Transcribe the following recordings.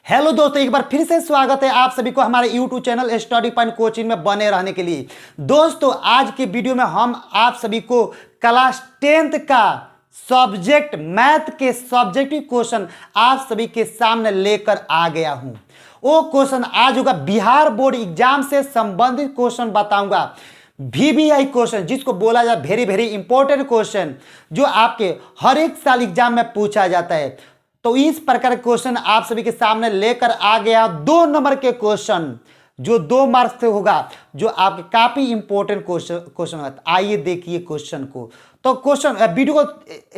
Hello दोस्तों, एक बार फिर से स्वागत है आप सभी को हमारे YouTube channel study point coaching में बने रहने के लिए। दोस्तों, आज के वीडियो में हम आप सभी को क्लास 10th का सब्जेक्ट मैथ के सब्जेक्टिव क्वेश्चन आप सभी के सामने लेकर आ गया हूं। वो क्वेश्चन आज होगा बिहार बोर्ड एग्जाम से संबंधित क्वेश्चन बताऊंगा। VBI क्वेश्चन जिसको बोला जाए वेरी वेरी इंपॉर्टेंट क्वेश्चन, जो आपके हर एक साल एग्जाम में पूछा जाता है। तो इस प्रकार के क्वेश्चन आप सभी के सामने लेकर आ गया। 2 नंबर के क्वेश्चन जो 2 मार्क्स से होगा, जो आपके काफी इंपॉर्टेंट क्वेश्चन होगा। आइए देखिए क्वेश्चन को। तो क्वेश्चन वीडियो को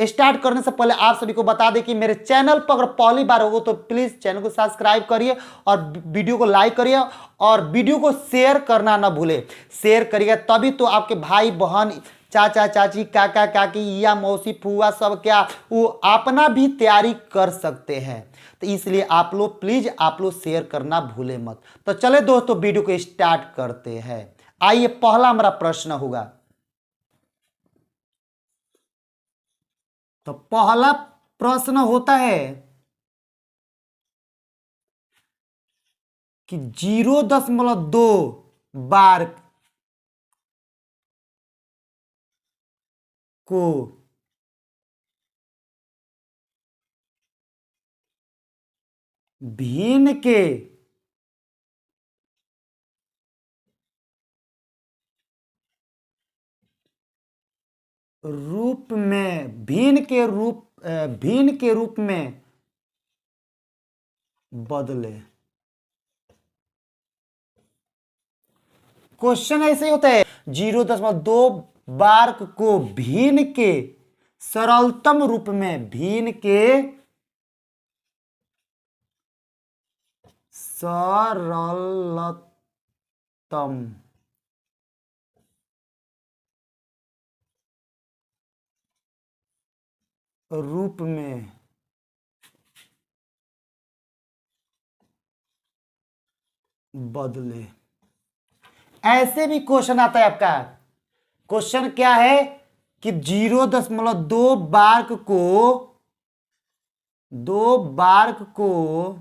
स्टार्ट करने से पहले आप सभी को बता दें कि मेरे चैनल पर अगर पहली बार हो तो प्लीज चैनल को सब्सक्राइब करिए और वीडियो को लाइक करिए और वीडियो को शेयर करना ना भूले। शेयर करिएगा तभी तो आपके भाई बहन, चाचा चाची, काका काकी या मौसी फुआ सब क्या वो अपना भी तैयारी कर सकते हैं। तो इसलिए आप लोग प्लीज शेयर करना भूले मत। तो चले दोस्तों, वीडियो को स्टार्ट करते हैं। आइए, पहला हमारा प्रश्न होगा। तो पहला प्रश्न होता है कि 0.2 बार को भिन्न के रूप में बदले। क्वेश्चन ऐसे ही होता है, 0.2 बार को भिन्न के सरलतम रूप में, भिन्न के सरलतम रूप में बदले। ऐसे भी क्वेश्चन आता है आपका। क्वेश्चन क्या है कि 0.2 बार्क को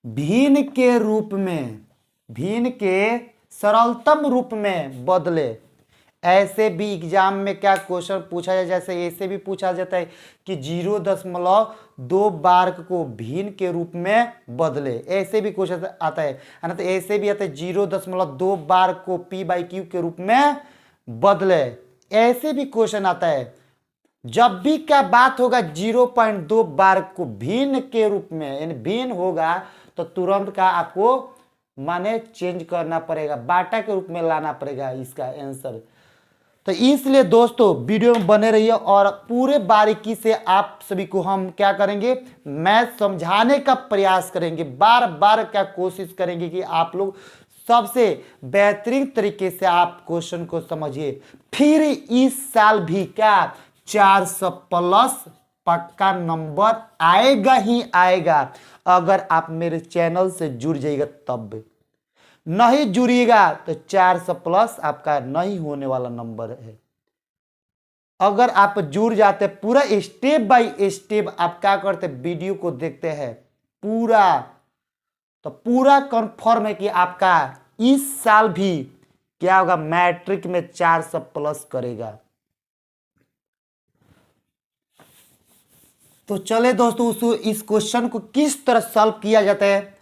भिन्न के रूप में, भिन्न के सरलतम रूप में बदले। ऐसे भी एग्जाम में क्या क्वेश्चन पूछा जाए, जैसे ऐसे भी पूछा जाता है कि 0.2 बार्क को भिन्न के रूप में बदले। ऐसे भी क्वेश्चन आता है ना। तो ऐसे भी आता है 0.2 बार्क को P/Q के रूप में बदले। ऐसे भी क्वेश्चन आता है। जब भी क्या बात होगा 0.2 बार्क को भिन्न के रूप में, यानी भिन्न होगा, तो तुरंत का आपको माने चेंज करना पड़ेगा, बाटा के रूप में लाना पड़ेगा इसका आंसर। तो इसलिए दोस्तों वीडियो में बने रहिए और पूरे बारीकी से आप सभी को हम क्या करेंगे, मैथ समझाने का प्रयास करेंगे। बार बार क्या कोशिश करेंगे कि आप लोग सबसे बेहतरीन तरीके से आप क्वेश्चन को समझिए। फिर इस साल भी क्या 400 प्लस पक्का नंबर आएगा ही आएगा, अगर आप मेरे चैनल से जुड़ जाइएगा तब। नहीं जुड़िएगा तो 400 प्लस आपका नहीं होने वाला नंबर है। अगर आप जुड़ जाते, पूरा स्टेप बाय स्टेप आप क्या करते, वीडियो को देखते हैं पूरा, तो पूरा कंफर्म है कि आपका इस साल भी क्या होगा, मैट्रिक में 400 प्लस करेगा। तो चले दोस्तों, इस क्वेश्चन को किस तरह सॉल्व किया जाता है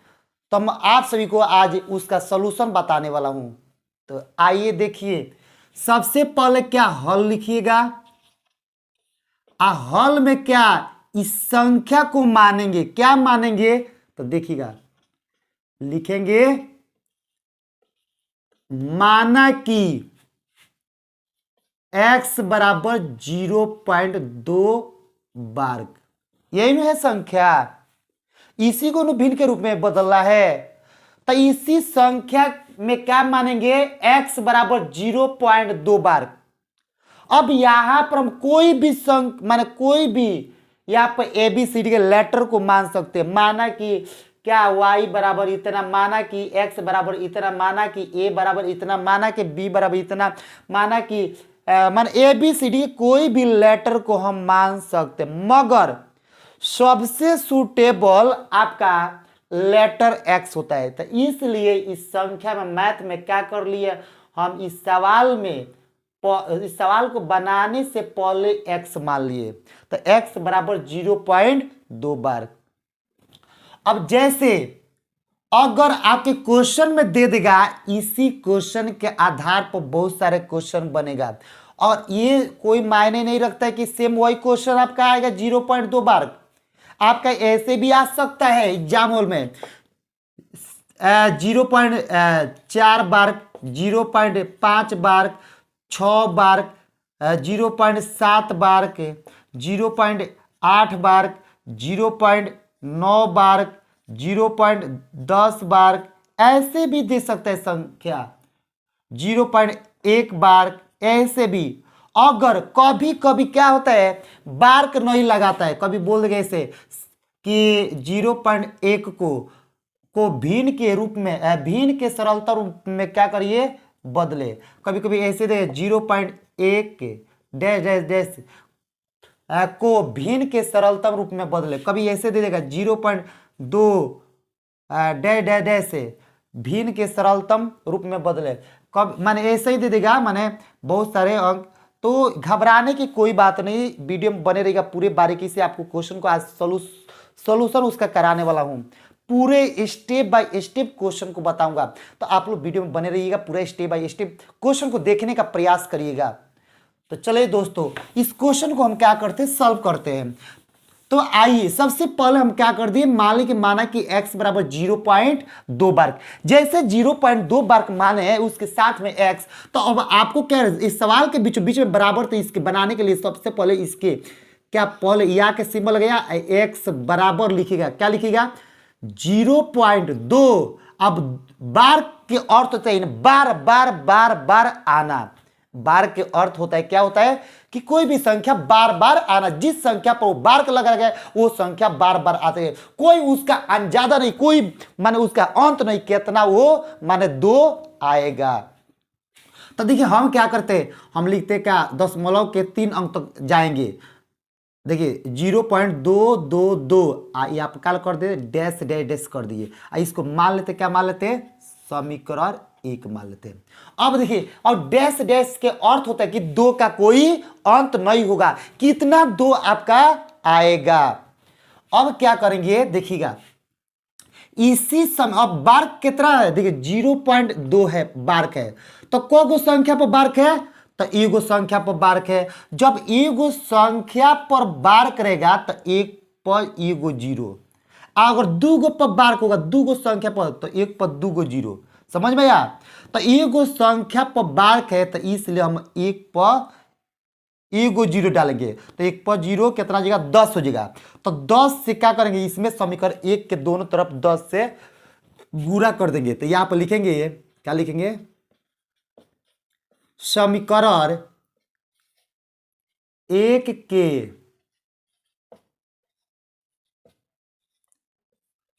तो मैं आप सभी को आज उसका सलूशन बताने वाला हूं। तो आइए देखिए, सबसे पहले क्या हल लिखिएगा। हल में क्या इस संख्या को मानेंगे, क्या मानेंगे तो देखिएगा, लिखेंगे माना कि x बराबर 0.2 बार्क, यही में है संख्या, इसी को भिन्न के रूप में बदलना है। तो इसी संख्या में क्या मानेंगे, x बराबर 0.2 बार। अब यहां पर हम कोई भी माने कोई भी यहां पर ABCD के लेटर को मान सकते हैं। माना कि क्या y बराबर इतना, माना कि x बराबर इतना, माना कि a बराबर इतना, माना कि b बराबर इतना, माना कि मान ABCD कोई भी लेटर को हम मान सकते, मगर सबसे सूटेबल आपका लेटर x होता है। तो इसलिए इस संख्या में मैथ में क्या कर लिए हम, इस सवाल को बनाने से पहले x मान लिए। तो x बराबर 0.2 बार। अब जैसे अगर आपके क्वेश्चन में दे देगा, इसी क्वेश्चन के आधार पर बहुत सारे क्वेश्चन बनेगा और ये कोई मायने नहीं रखता है कि सेम वही क्वेश्चन आपका आएगा 0.2 बार। आपका ऐसे भी आ सकता है एग्जाम हॉल में 0.4 बार, 0.5 बार, 6 बार, 0.7 बार के, 0.8 बार, 0.9 बार, 0.10 बार, ऐसे भी दे सकते हैं संख्या, 0.1 बार, ऐसे भी। अगर कभी कभी क्या होता है, बार्क नहीं लगाता है, कभी बोल देंगे ऐसे कि 0.1 को भिन्न के रूप में, भिन्न के सरलता रूप में क्या करिए, बदले। कभी कभी ऐसे दे 0.1 डैश डैश डैश को भिन्न के सरलतम रूप में बदले। कभी ऐसे दे देगा 0.2 डैश डैश डैश से भिन्न के सरलतम रूप में बदले। कब माने ऐसे ही दे देगा, माने बहुत सारे अंक। तो घबराने की कोई बात नहीं, वीडियो में बने रहेगा पूरे बारीकी से। आपको क्वेश्चन को आज सोल्यूशन उसका कराने वाला हूं, पूरे स्टेप बाय स्टेप क्वेश्चन को बताऊंगा। तो आप लोग वीडियो में बने रहिएगा, पूरा स्टेप बाय स्टेप क्वेश्चन को देखने का प्रयास करिएगा। तो चलिए दोस्तों, इस क्वेश्चन को हम क्या करते हैं, सॉल्व करते हैं। तो आइए सबसे पहले हम क्या कर दिए, मान ली कि माना कि x बराबर 0.2 बार। जैसे 0.2 बार माने है उसके साथ में x, तो अब आपको क्या इस सवाल के बीच बीच में बराबर, तो इसके बनाने के लिए सबसे पहले इसके क्या, पहले या के सिंबल गया, x बराबर लिखेगा, क्या लिखेगा 0.2। अब बार के अर्थ होता है बार बार बार बार आना। बार के अर्थ होता है, क्या होता है कि कोई भी संख्या बार बार आना, जिस संख्या पर वो बार का लगा गया वो संख्या बार बार आते हैं। कोई उसका अंजादा नहीं, कोई माने उसका अंत नहीं, कितना वो माने 2 आएगा। तो देखिए हम क्या करते हैं, हम लिखते क्या, दशमलव के 3 अंक तक जाएंगे। देखिए 0.222 ये आप क्या कर दे, डैश डैश डैश कर दिए। इसको मान लेते, क्या मान लेते, समीकरण 1 मान लेते हैं। अब देखिए, और डैश डैश के अर्थ होता है कि 2 का कोई अंत नहीं होगा, कितना 2 आपका आएगा। अब क्या करेंगे देखिएगा, इसी समय अब बार्क कितना है, देखिए 0.2 है बार्क है, तो को गो संख्या पर बार्क है, तो एगो संख्या पर बार्क है। जब एगो संख्या पर बार्क रहेगा तो 1 पर एगो 0, अगर 2 गो पर बार्क होगा 2 गो संख्या पर, तो 1 पर 2 गो 0। समझ में आया। तो एगो संख्या पर बार्क है, तो इसलिए हम 1 पर एगो 0 डालेंगे, तो 1 पर 0 कितना हो जाएगा, 10 हो जाएगा। तो 10 से क्या करेंगे, इसमें समीकरण 1 के दोनों तरफ 10 से गुणा कर देंगे। तो यहां पर लिखेंगे, क्या लिखेंगे, समीकरण 1 के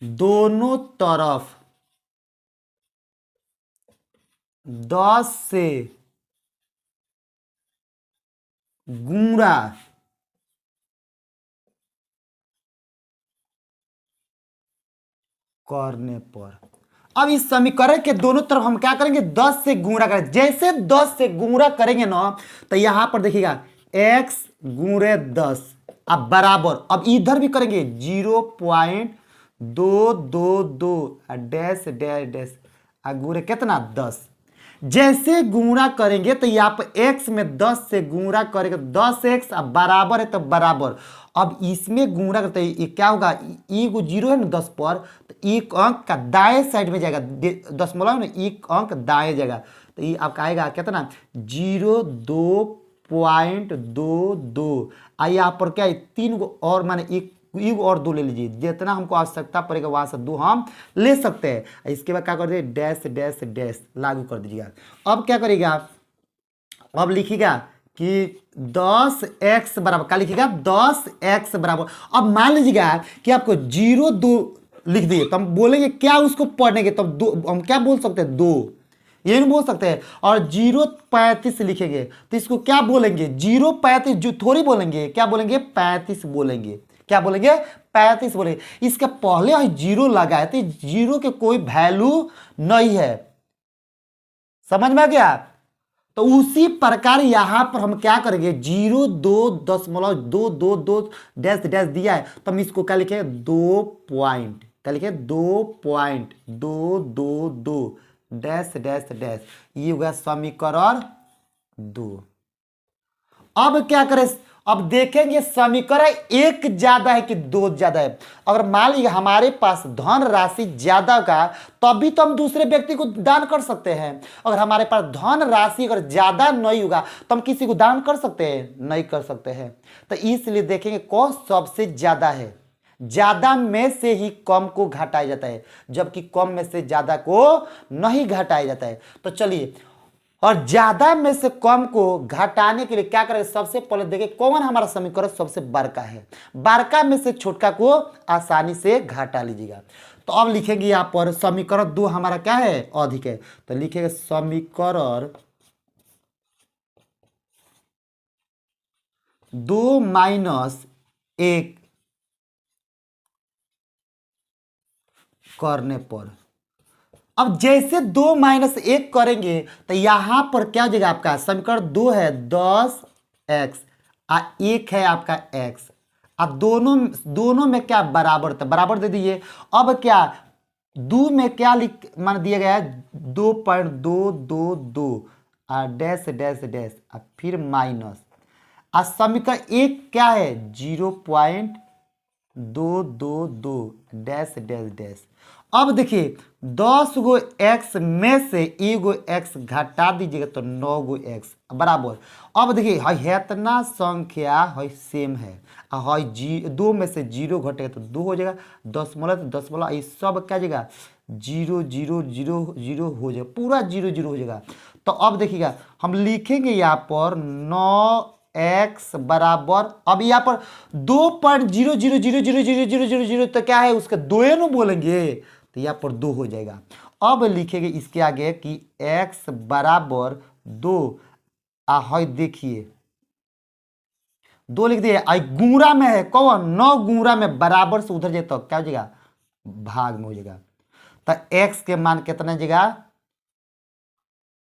दोनों तरफ 10 से गुणा करने पर, अब इस समीकरण के दोनों तरफ हम क्या करेंगे, 10 से गुणा करेंगे। जैसे 10 से गुणा करेंगे ना, तो यहां पर देखिएगा x गुणे 10 अब बराबर, अब इधर भी करेंगे 0.222 डैश डैश डैश गुणे कितना 10। जैसे गुणा करेंगे तो यहाँ पर x में 10 से गुणा करेंगे, 10x अब बराबर है तो बराबर। अब इसमें गुणा करते ये क्या होगा, एगो 0 है ना 10 पर, तो एक अंक का दाएं साइड में जाएगा, दशमलव में एक अंक दाएं जाएगा, तो ये आपका आएगा कितना 0.222। यहाँ पर क्या है 3 गो और, माने एक और 2 ले लीजिए, जितना हमको आवश्यकता पड़ेगा वहां से 2 हम ले सकते हैं। इसके बाद क्या कर दीजिए, डैश डैश डैश लागू कर दीजिएगा। अब क्या करिएगा, अब लिखिएगा कि 10x बराबर, क्या लिखिएगा 10x बराबर। अब मान लीजिएगा कि आपको 0.2 लिख दिए, तो हम बोलेंगे क्या उसको पढ़ने के, तब हम क्या बोल सकते हैं 2, ये नहीं बोल सकते हैं। और 0.35 लिखेंगे तो इसको क्या बोलेंगे 0.35, जो थोड़ी बोलेंगे, क्या बोलेंगे 35 बोलेंगे। क्या बोलेंगे 35 बोलेंगे। इसके पहले हम जीरो लगाए तो जीरो के कोई वैल्यू नहीं है, समझ में आ गया। तो उसी प्रकार यहां पर हम क्या करेंगे 0.2 डैश डैश दिया है तो हम इसको क्या लिखे 2 पॉइंट, क्या लिखे 2.222 डैश डैश डैश, ये होगा समीकरण 2। अब क्या करें, अब देखेंगे समीकरण एक ज्यादा है कि दो ज्यादा है। अगर मान लीजिए हमारे पास धन राशि ज्यादा का तभी तो हम दूसरे व्यक्ति को दान कर सकते हैं। अगर हमारे पास धन राशि अगर ज्यादा नहीं होगा तो हम किसी को दान कर सकते हैं, नहीं कर सकते हैं। तो इसलिए देखेंगे कौन सबसे ज्यादा है, ज्यादा में से ही कम को घटाया जाता है, जबकि कम में से ज्यादा को नहीं घटाया जाता है। तो चलिए, और ज्यादा में से कम को घटाने के लिए क्या करेंगे, सबसे पहले देखिए कौन हमारा समीकरण सबसे बड़का है, बड़का में से छोटका को आसानी से घटा लीजिएगा। तो अब लिखेंगे यहां पर समीकरण 2 हमारा क्या है अधिक है, तो लिखेंगे समीकरण 2 माइनस 1 करने पर, अब जैसे 2 माइनस 1 करेंगे तो यहां पर क्या हो जाएगा, आपका समीकरण 2 है 10x और 1 है आपका x, अब दोनों में क्या बराबर था, बराबर दे दीजिए। अब क्या 2 में क्या लिख मान दिया गया है 2.222 और डैश डैश डैश और फिर माइनस, और समीकरण 1 क्या है 0.222 डैश डैश डैश। अब देखिए 10 गो x में से एगो x घटा दीजिएगा तो 9 गो x बराबर। अब देखिए इतना संख्या है सेम है, दो में से 0 घटेगा तो 2 हो जाएगा, दशमलव तो दशमलव, ये सब क्या जाएगा 0 0 0 0 हो जाएगा, पूरा 0 0 हो जाएगा। तो अब देखिएगा हम लिखेंगे यहाँ पर 9x बराबर, अब यहाँ पर 2.0000000 तो क्या है उसका दो न बोलेंगे तो यहाँ पर 2 हो जाएगा। अब लिखेंगे इसके आगे कि x बराबर 2, देखिए 2 लिख दिए, गुणा में है कौन 9 गुणा में बराबर से उधर जाए तो क्या हो जाएगा भाग में हो जाएगा। तो x के मान कितना जाएगा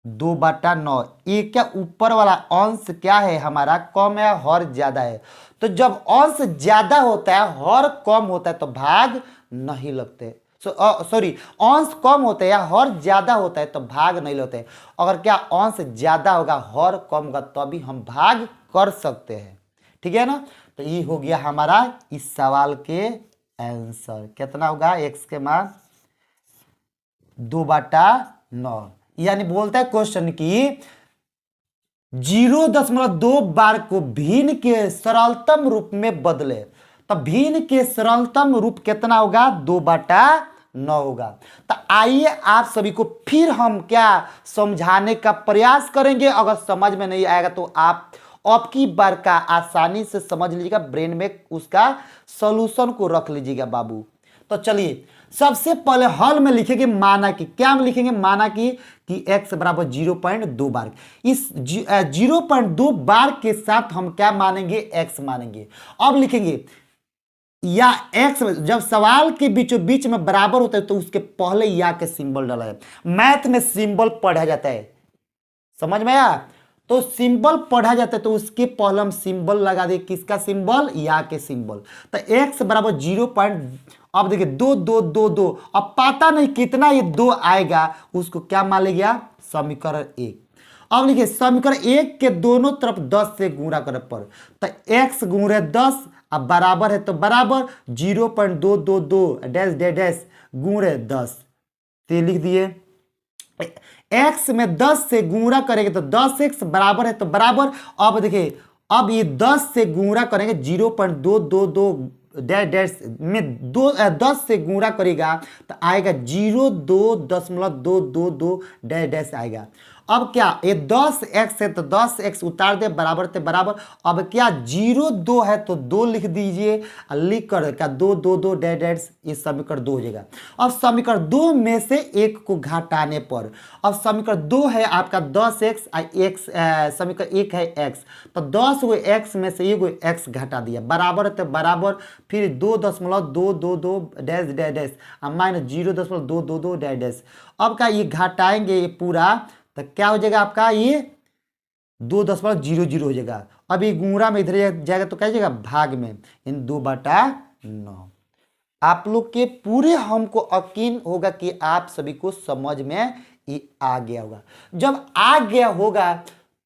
2/9। ये क्या ऊपर वाला अंश क्या है हमारा कम है, हर ज्यादा है, तो जब अंश ज्यादा होता है हर कम होता है तो भाग नहीं लगते, सॉरी अंश कम होता है या हर ज्यादा होता है तो भाग नहीं लगते। अगर क्या अंश ज्यादा होगा हर कम होगा तभी हम भाग कर सकते हैं, ठीक है ना। तो ये हो गया हमारा इस सवाल के आंसर, कितना होगा x के मान 2/9, यानी बोलता है क्वेश्चन की 0.2 बार को भिन्न के सरलतम रूप में बदले, तो भिन्न के सरलतम रूप कितना होगा 2/9 होगा। तो आइए आप सभी को फिर हम क्या समझाने का प्रयास करेंगे, अगर समझ में नहीं आएगा तो आप अब की बार का आसानी से समझ लीजिएगा, ब्रेन में उसका सॉल्यूशन को रख लीजिएगा बाबू। तो चलिए सबसे पहले हल में लिखेंगे माना कि, क्या में लिखेंगे माना कि x बराबर 0.2 बार, इस 0.2 बार के साथ हम क्या मानेंगे x मानेंगे। अब लिखेंगे या x जब सवाल के बीचों बीच में बराबर होता है तो उसके पहले या के सिंबल डाला है, मैथ में सिंबल पढ़ा जाता है, समझ में आया, तो सिंबल पढ़ा जाता है तो उसके पहले हम सिंबल लगा दे, किसका सिंबल या के सिंबल। तो x बराबर 0. अब देखिए 2 2 2 2, अब पता नहीं कितना ये 2 आएगा, उसको क्या मान लिया समीकरण 1। अब लिखिए समीकरण 1 के दोनों तरफ 10 से गुणा करे पर, तो x गुणे 10 अब बराबर है तो बराबर 0.222 डैश डैश डैश गुणे 10, तो लिख दिए x में 10 से गुणा करेंगे तो 10x बराबर है तो बराबर, अब देखिए अब ये 10 से गुणा करेंगे 0.222 डैश डैश में 10 से गुणा करेगा तो आएगा 0.222 डैश डैश आएगा। अब क्या ये 10x है तो 10x उतार दे बराबर थे बराबर। अब क्या 0 2 है तो 2 लिख दीजिए, लिख कर क्या 2 2 2 डैश डैश, ये समीकरण 2 हो जाएगा। अब समीकरण 2 में से 1 को घटाने पर, अब समीकरण 2 है आपका 10x, x समीकरण 1 है x, तो 10 को x में से 1 को x घटा दिया बराबर है तो बराबर, फिर 2.222 dash dash dash minus 0.222 dash dash. अब क्या ये घटाएंगे ये पूरा तो क्या हो जाएगा आपका ये 2.00 हो जाएगा। अब ये गुणा में इधर जाएगा तो क्या जाएगा भाग में, इन 2/9। आप लोग के पूरे हमको यकीन होगा कि आप सभी को समझ में ये आ गया होगा। जब आ गया होगा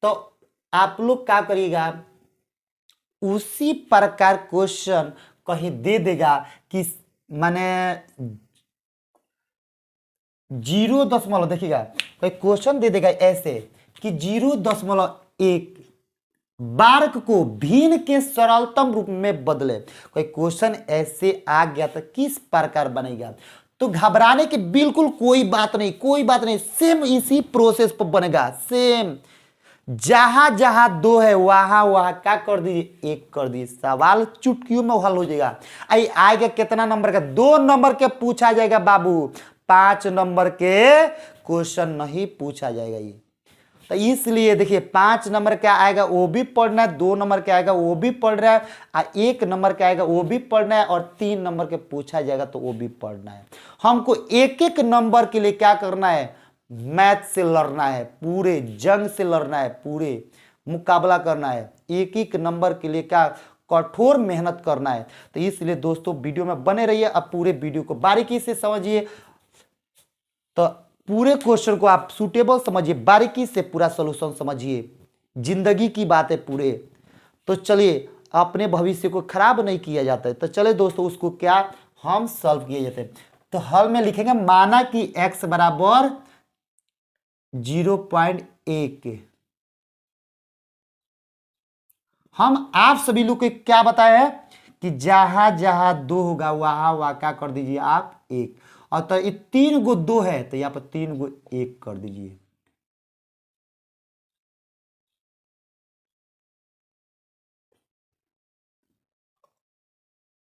तो आप लोग क्या करिएगा, उसी प्रकार क्वेश्चन कहीं दे देगा कि माने 0 देखिएगा कोई क्वेश्चन दे देगा ऐसे कि 0.1 बार्क को भिन्न के सरलतम रूप में बदले। कोई क्वेश्चन ऐसे आ गया तो किस प्रकार बनेगा, तो घबराने की बिल्कुल कोई बात नहीं, कोई बात नहीं, सेम इसी प्रोसेस पर बनेगा। सेम जहां जहां 2 है वहां वहां क्या कर दीजिए 1 कर दीजिए, सवाल चुटकियों में हल हो जाएगा। आई आएगा कितना नंबर का, 2 नंबर के पूछा जाएगा बाबू, 5 नंबर के क्वेश्चन नहीं पूछा जाएगा ये। तो इसलिए देखिए 5 नंबर क्या आएगा वो भी पढ़ना है, 2 नंबर क्या आएगा वो भी पढ़ रहा है, और 1 नंबर क्या आएगा वो भी पढ़ना है, और 3 नंबर के पूछा जाएगा तो वो भी पढ़ना है। हमको एक एक नंबर के लिए क्या करना है, मैथ से लड़ना है, पूरे जंग से लड़ना है, पूरे मुकाबला करना है, एक एक नंबर के लिए क्या कठोर मेहनत करना है। तो इसलिए दोस्तों वीडियो में बने रहिए, अब पूरे वीडियो को बारीकी से समझिए, तो पूरे क्वेश्चन को आप सूटेबल समझिए, बारीकी से पूरा सॉल्यूशन समझिए, जिंदगी की बात है पूरे। तो चलिए अपने भविष्य को खराब नहीं किया जाता है, तो चले दोस्तों उसको क्या हम सॉल्व किए जाते हैं। तो हल में लिखेंगे माना कि x बराबर 0.1, हम आप सभी लोग को क्या बताया है कि जहां जहां 2 होगा वहां वहां क्या कर दीजिए आप 1, और तो ये 3 गो 2 है तो यहाँ पर 3 गो 1 कर दीजिए।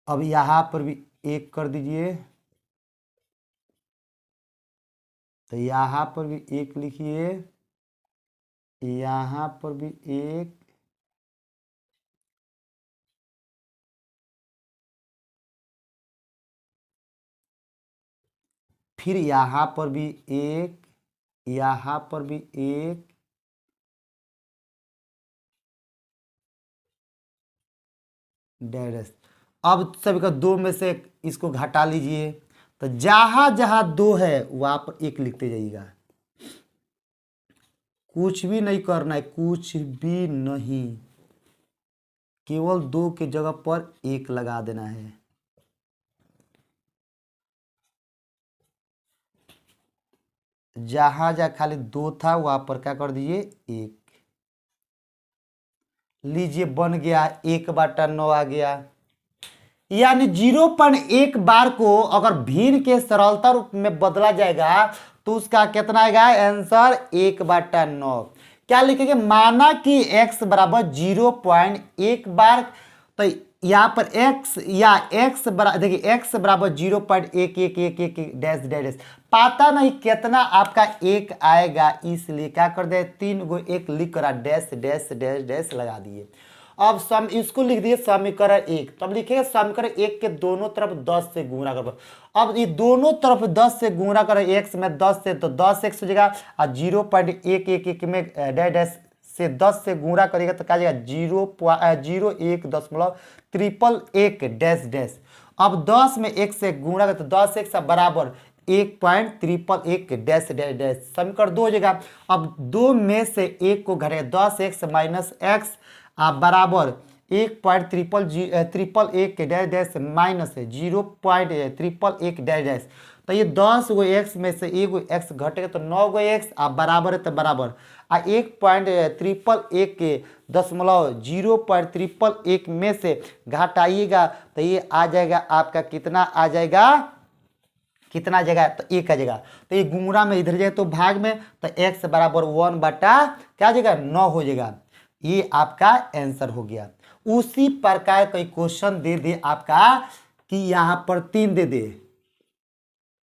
अब यहां पर भी 1 कर दीजिए, तो यहां पर भी 1 लिखिए, यहां पर भी 1, फिर यहां पर भी 1, यहां पर भी 1, डैश। अब सभी का 2 में से इसको घटा लीजिए, तो जहां जहां 2 है वहां पर 1 लिखते जाइएगा, कुछ भी नहीं करना है, कुछ भी नहीं, केवल 2 के जगह पर 1 लगा देना है। जहां जहां खाली 2 था वहां पर क्या कर दीजिए 1, लीजिए बन गया 1/9 आ गया। यानी 0.1 बार को अगर भिन्न के सरलता रूप में बदला जाएगा तो उसका कितना आएगा आंसर 1/9। क्या लिखेंगे, माना कि x बराबर 0.1 बार, तो यहाँ पर x या x बराबर देखिए x बराबर 0.1111 डैश डैश, पता नहीं कितना आपका 1 आएगा, इसलिए क्या कर दे 3 गो 1 लिख कर डैश डैश डैश डैश लगा दिए। अब सम इसको लिख दिए समीकरण 1, तब लिखेंगे समीकरण 1 के दोनों तरफ 10 से गुणा करो। अब ये दोनों तरफ 10 से गुणा करो, x में 10 से तो 10x हो जाएगा, और 0.111 में डैश डैश से 10 से गुणा करेगा तो क्या जाएगा 0.01 डैश डैश। अब 10 में 1 से गुणा कर तो 10x बराबर 1.111 डैश डैश डैश, समीकरण 2 हो जाएगा। अब 2 में से 1 को घटे 10x माइनस x बराबर 1.111 dash dash minus 0.111 dash dash, तो ये 10 गो x में से 1 गो x घटेगा तो 9 गो x बराबर है तो बराबर 1.111 के 0.111 में से घटाइएगा तो ये आ जाएगा आपका कितना आ जाएगा कितना जगह, तो एक का जगह, तो ये गुणा में इधर जाए तो भाग में, तो x बराबर 1 बटा क्या जगह 9 हो जाएगा। ये आपका आंसर हो गया। उसी प्रकार कोई क्वेश्चन दे दे आपका कि यहाँ पर 3 दे दे,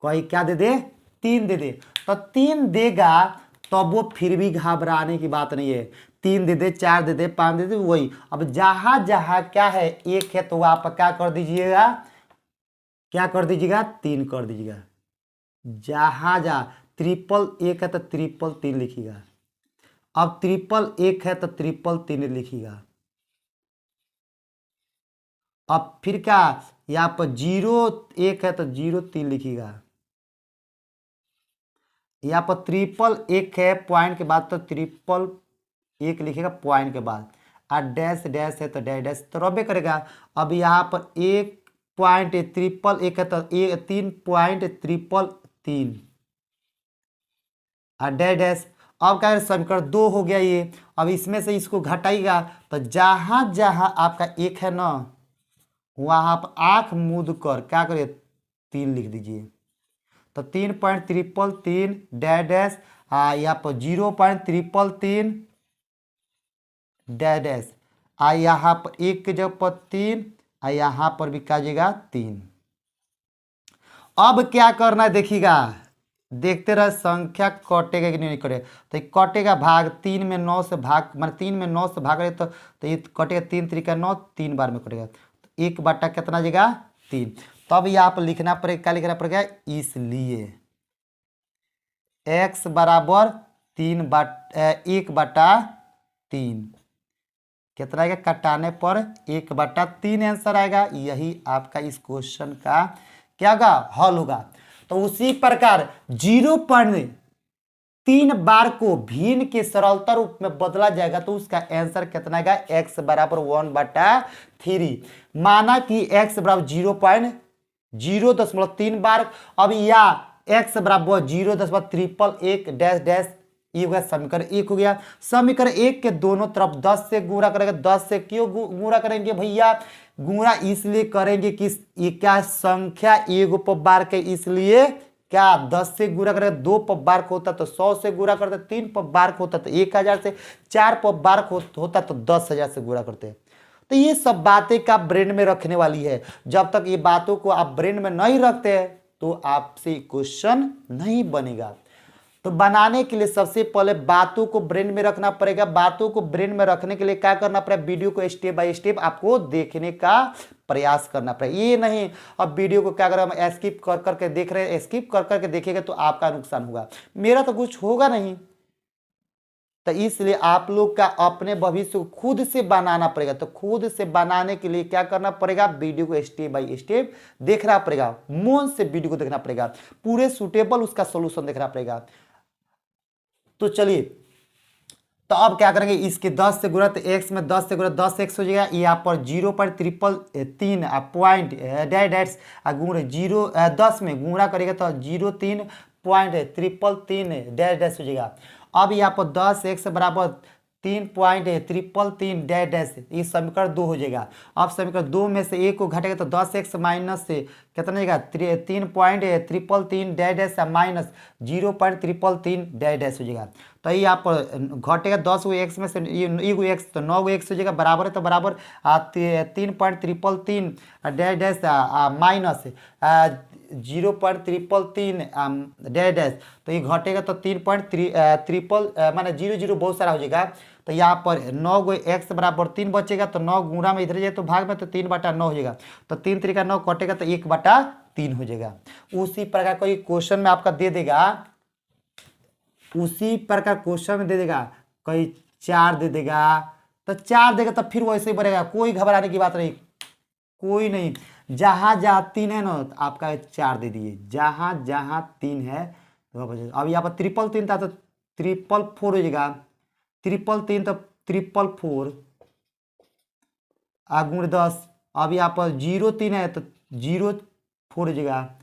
कोई क्या दे दे 3 दे दे, तो 3 देगा तो वो फिर भी घबराने की बात नहीं है। 3 दे दे, 4 दे दे, 5 दे दे, वही। अब जहां जहां क्या है एक है तो आप क्या कर दीजिएगा, क्या कर दीजिएगा 3 कर दीजिएगा। जहां जहां ट्रिपल एक है तो ट्रिपल 3 लिखिएगा। अब ट्रिपल एक है तो ट्रिपल 3 लिखिएगा। अब फिर क्या यहाँ पर 0 1 है तो 0 3 लिखिएगा। यहाँ पर ट्रिपल एक है पॉइंट के बाद तो ट्रिपल एक लिखेगा पॉइंट के बाद, और डैश डैश है तो डैश डैश तो रबे करेगा। अब यहाँ पर 1 पॉइंट ट्रिपल एक है तो 3 पॉइंट ट्रिपल 3 और डैश डैश। अब क्या समीकरण 2 हो गया ये। अब इसमें से इसको घटाइएगा तो जहां जहां आपका एक है ना वहां पर आंख मूंद कर क्या करिए 3 लिख दीजिए। तो 3 पॉइंट ट्रिपल 3 डैश डैश, यहाँ पर 0 पॉइंट ट्रिपल 3 डैश डैश, यहाँ पर 1 के जगह पर 3, यहाँ पर भी काजिएगा 3। अब क्या करना है देखिएगा, देखते रहे संख्या कटेगा कि नहीं कटेगा। तो ये कटेगा भाग 3 में 9 से भाग, मान 3 में 9 से भाग रहे तो ये कटेगा 3 तरीका 9, 3 बार में कटेगा। तो 1 बटा कितना जगह 3। तब यहाँ पर लिखना पड़ेगा, क्या लिखना पड़ेगा, इसलिए x बराबर 1 बटा 3 कितना आएगा, कटाने पर 1 बटा 3 आंसर आएगा। यही आपका इस क्वेश्चन का क्या होगा, हल होगा। तो उसी प्रकार 0.3 बार को भिन्न के सरलता रूप में बदला जाएगा तो उसका आंसर कितना आएगा, x बराबर 1 बटा 3। माना कि x बराबर 0.3 बार। अब या x बराबर 0.1 डैश डैश, ये हो गया समीकरण 1 हो गया। समीकरण 1 के दोनों तरफ 10 से गुणा करेंगे। 10 से क्यों गुणा करेंगे भैया, गुणा इसलिए करेंगे कि ये क्या संख्या एगो पर बार के, इसलिए क्या 10 से गुणा करेंगे, 2 पर बार होता तो 100 से गुणा करते, 3 पर बार होता तो 1000 से, 4 पर बार होता तो 10,000 से गुणा करते। तो ये सब बातें का ब्रेन में रखने वाली है। जब तक ये बातों को आप ब्रेन में नहीं रखते तो आपसे क्वेश्चन नहीं बनेगा। तो बनाने के लिए सबसे पहले बातों को ब्रेन में रखना पड़ेगा। बातों को ब्रेन में रखने के लिए क्या करना पड़ेगा, वीडियो को स्टेप बाय स्टेप आपको देखने का प्रयास करना पड़ेगा। ये नहीं अब वीडियो को क्या करें स्किप कर करके देख रहे हैं, स्किप कर करके देखेंगे तो आपका नुकसान होगा, मेरा तो कुछ होगा नहीं। तो इसलिए आप लोग का अपने भविष्य को खुद से बनाना पड़ेगा। तो खुद से बनाने के लिए क्या करना पड़ेगा, वीडियो को स्टेप बाय स्टेप देखना पड़ेगा, मन से वीडियो को देखना पड़ेगा, पूरे सुटेबल उसका सोल्यूशन देखना पड़ेगा। तो चलिए, तो अब क्या करेंगे, इसके 10 से गुणा, तो x में 10 से गुणा 10x हो जाएगा। यहाँ पर 0.333 पॉइंट डैश गुण 10 में गुणा करेगा तो 0.333 डैश डैश हो जाएगा। अब यहाँ पर 10x बराबर 3.333 डैश डैश, ये समीकरण 2 हो जाएगा। अब समीकरण 2 में से 1 को घटेगा तो 10x माइनस से कितना जाएगा 3.333 dash dash minus 0.333 dash dash हो जाएगा। तो ये यहाँ पर घटेगा 10 गो x में से ये x तो 9 गो x हो जाएगा, बराबर है तो बराबर 3.333 dash dash minus 0.333 dash dash, तो ये घटेगा तो 3.3 माने 0 बहुत सारा हो जाएगा। तो यहाँ पर 9 गो x बराबर 3 बचेगा, तो 9 गुणा में इधर जाए तो भाग में, तो 3 बटा 9 हो जाएगा। तो 3 तरीका 9 कटेगा तो 1 बटा 3 हो जाएगा। उसी प्रकार कोई क्वेश्चन में आपका दे देगा, उसी प्रकार क्वेश्चन में दे देगा कोई 4 दे देगा, तो 4 देगा तो फिर वैसे ही बनेगा, कोई घबराने की बात नहीं, कोई नहीं। जहां जहां 3 है ना आपका 4 दे दिए, जहां जहां 3 है तो अब यहाँ पर 333 था तो 444 हो जाएगा, 333 तो 444 गुण 10। अब यहाँ पर 0.3 है तो 0.4 हो जाएगा,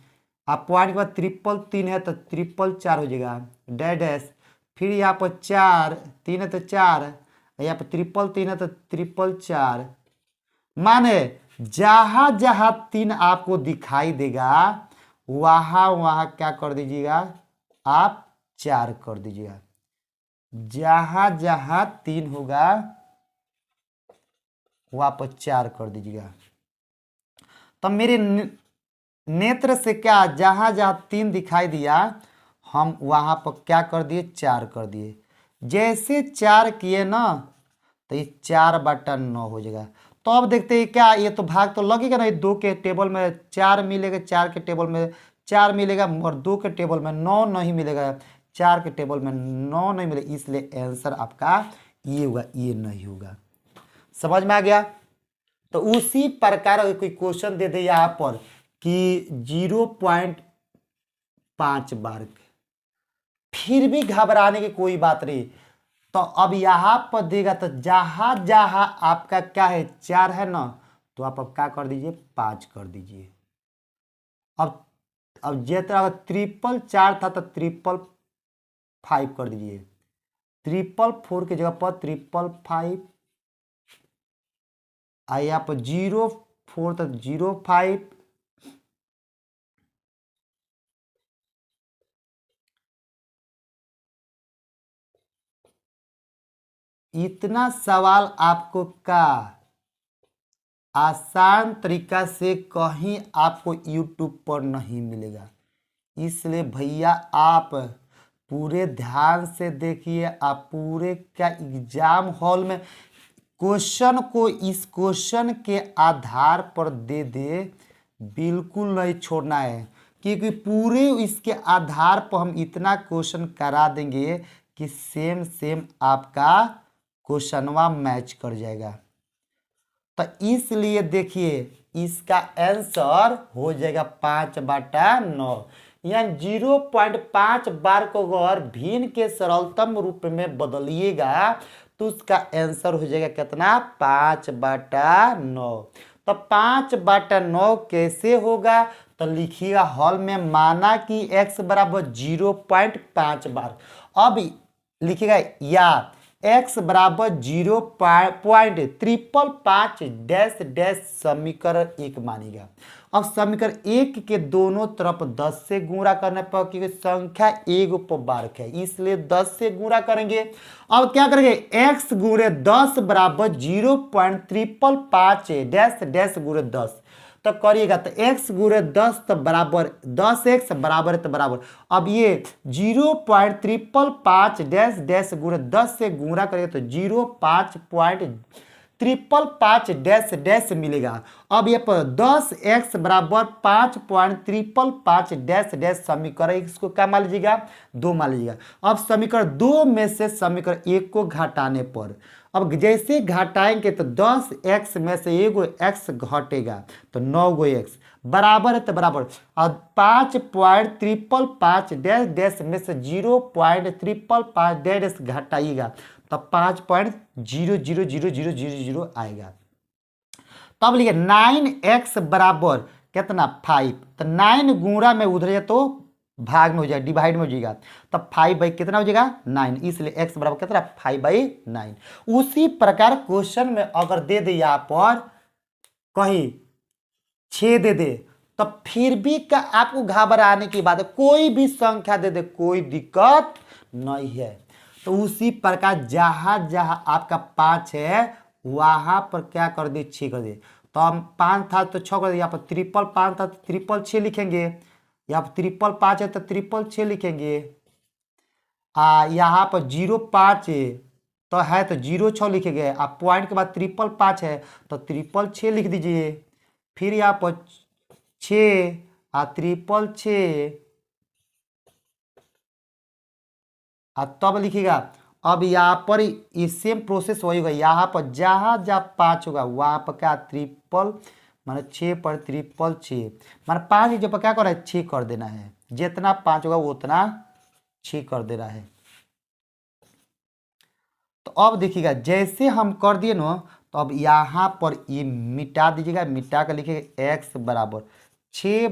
आप पॉइंट के बाद 333 है तो 444 हो जाएगा डैश डैश। फिर यहाँ पर 4 3 है तो 4, यहाँ पर 333 है तो 444। माने जहां जहां 3 आपको दिखाई देगा वहाँ वहाँ क्या कर दीजिएगा आप 4 कर दीजिएगा। जहाँ जहाँ 3 होगा वहाँ पर 4 कर दीजिएगा। तो मेरे नेत्र से क्या जहाँ जहाँ 3 दिखाई दिया हम वहाँ पर क्या कर दिए 4 कर दिए। जैसे 4 किए ना तो ये 4/9 हो जाएगा। तो अब देखते हैं क्या ये तो भाग तो लगेगा ना, 2 के टेबल में 4 मिलेगा, 4 के टेबल में 4 मिलेगा और 2 के टेबल में 9 नहीं मिलेगा, 4 के टेबल में 9 नहीं मिलेगा, इसलिए आंसर आपका ये होगा, ये नहीं होगा। समझ में आ गया। तो उसी प्रकार कोई क्वेश्चन दे दे यहाँ पर कि 0.5 बार, फिर भी घबराने की कोई बात नहीं। तो अब यहाँ पर देगा तो जहाँ जहाँ आपका क्या है 4 है ना, तो आप अब क्या कर दीजिए 5 कर दीजिए। अब जितना 444 था तो 555 कर दीजिए। 444 की जगह पर 555, आइए आप 04 तो 05, इतना सवाल आपको का आसान तरीका से कहीं आपको YouTube पर नहीं मिलेगा। इसलिए भैया आप पूरे ध्यान से देखिए, आप पूरे क्या एग्जाम हॉल में क्वेश्चन को इस क्वेश्चन के आधार पर दे दे, बिल्कुल नहीं छोड़ना है, क्योंकि पूरे इसके आधार पर हम इतना क्वेश्चन करा देंगे कि सेम सेम आपका क्वेश्चनवा मैच कर जाएगा। तो इसलिए देखिए इसका आंसर हो जाएगा 5/9, यानी 0.5 बार को अगर भिन्न के सरलतम रूप में बदलिएगा तो उसका आंसर हो जाएगा कितना 5/9। तो 5/9 कैसे होगा तो लिखिएगा हॉल में, माना कि x बराबर 0.5 बार। अब लिखिएगा या x बराबर 0.555 डैश डैश समीकरण 1 मानिएगा। अब समीकरण 1 के दोनों तरफ 10 से गुणा करने पर, क्योंकि संख्या एक उपबारक है इसलिए 10 से गुणा करेंगे। अब क्या करेंगे x गुणे 10 बराबर 0.555 डैश डैश गुणे 10 तो करिएगा तो x गुणे 10 तो बराबर 10x बराबर है तो बराबर, अब ये 0.555 डैश डैश गुणे 10 से गुणा करेगा तो 0.555 डैश डैश मिलेगा। अब ये पर 10x बराबर 5.555 डैश डैश समीकरण इसको क्या मान लीजिएगा 2 मान लीजिएगा। अब समीकरण 2 में से समीकरण 1 को घटाने पर, अब जैसे घटाएंगे तो 10x में से एगो x घटेगा तो 9 x बराबर है तो बराबर, और 5.555 डैश डैश में से 0.555 डैश घटाइएगा तो 5.0000000 आएगा। तब लिखे 9x बराबर कितना 5, तो 9 गुणा में उधर तो भाग में हो जाएगा, डिवाइड में हो जाएगा, तब 5 कितना हो जाएगा 9, इसलिए x बराबर कितना 5/9। उसी प्रकार क्वेश्चन में अगर दे दे यहाँ पर कहीं 6 दे दे तो फिर भी क्या आपको घबराने की बात है, कोई भी संख्या दे दे कोई दिक्कत नहीं है। तो उसी प्रकार जहां जहां आपका 5 है वहां पर क्या कर दे 6 कर दे। तो हम 5 था तो 6 कर दे, यहाँ पर 555 था तो 666 लिखेंगे, यहाँ पर 555 है तो 666 लिखेंगे। यहाँ पर 05 तो है तो 06 लिखेंगे, आप पॉइंट के बाद 555 है तो 666 लिख दीजिए। फिर यहाँ पर 6 666 तब लिखिएगा। अब यहाँ पर ये सेम प्रोसेस वही होगा, यहाँ पर जहाँ जहाँ 5 होगा वहाँ पर क्या ट्रिपल माने 6 पर 666 माने 5 की जगह क्या कर रहा है 6 कर देना है, जितना 5 होगा उतना 6 कर देना है। तो अब देखिएगा जैसे हम कर दिए ना, तो अब यहाँ पर ये मिटा दीजिएगा, मिटा कर लिखिएगा x बराबर 6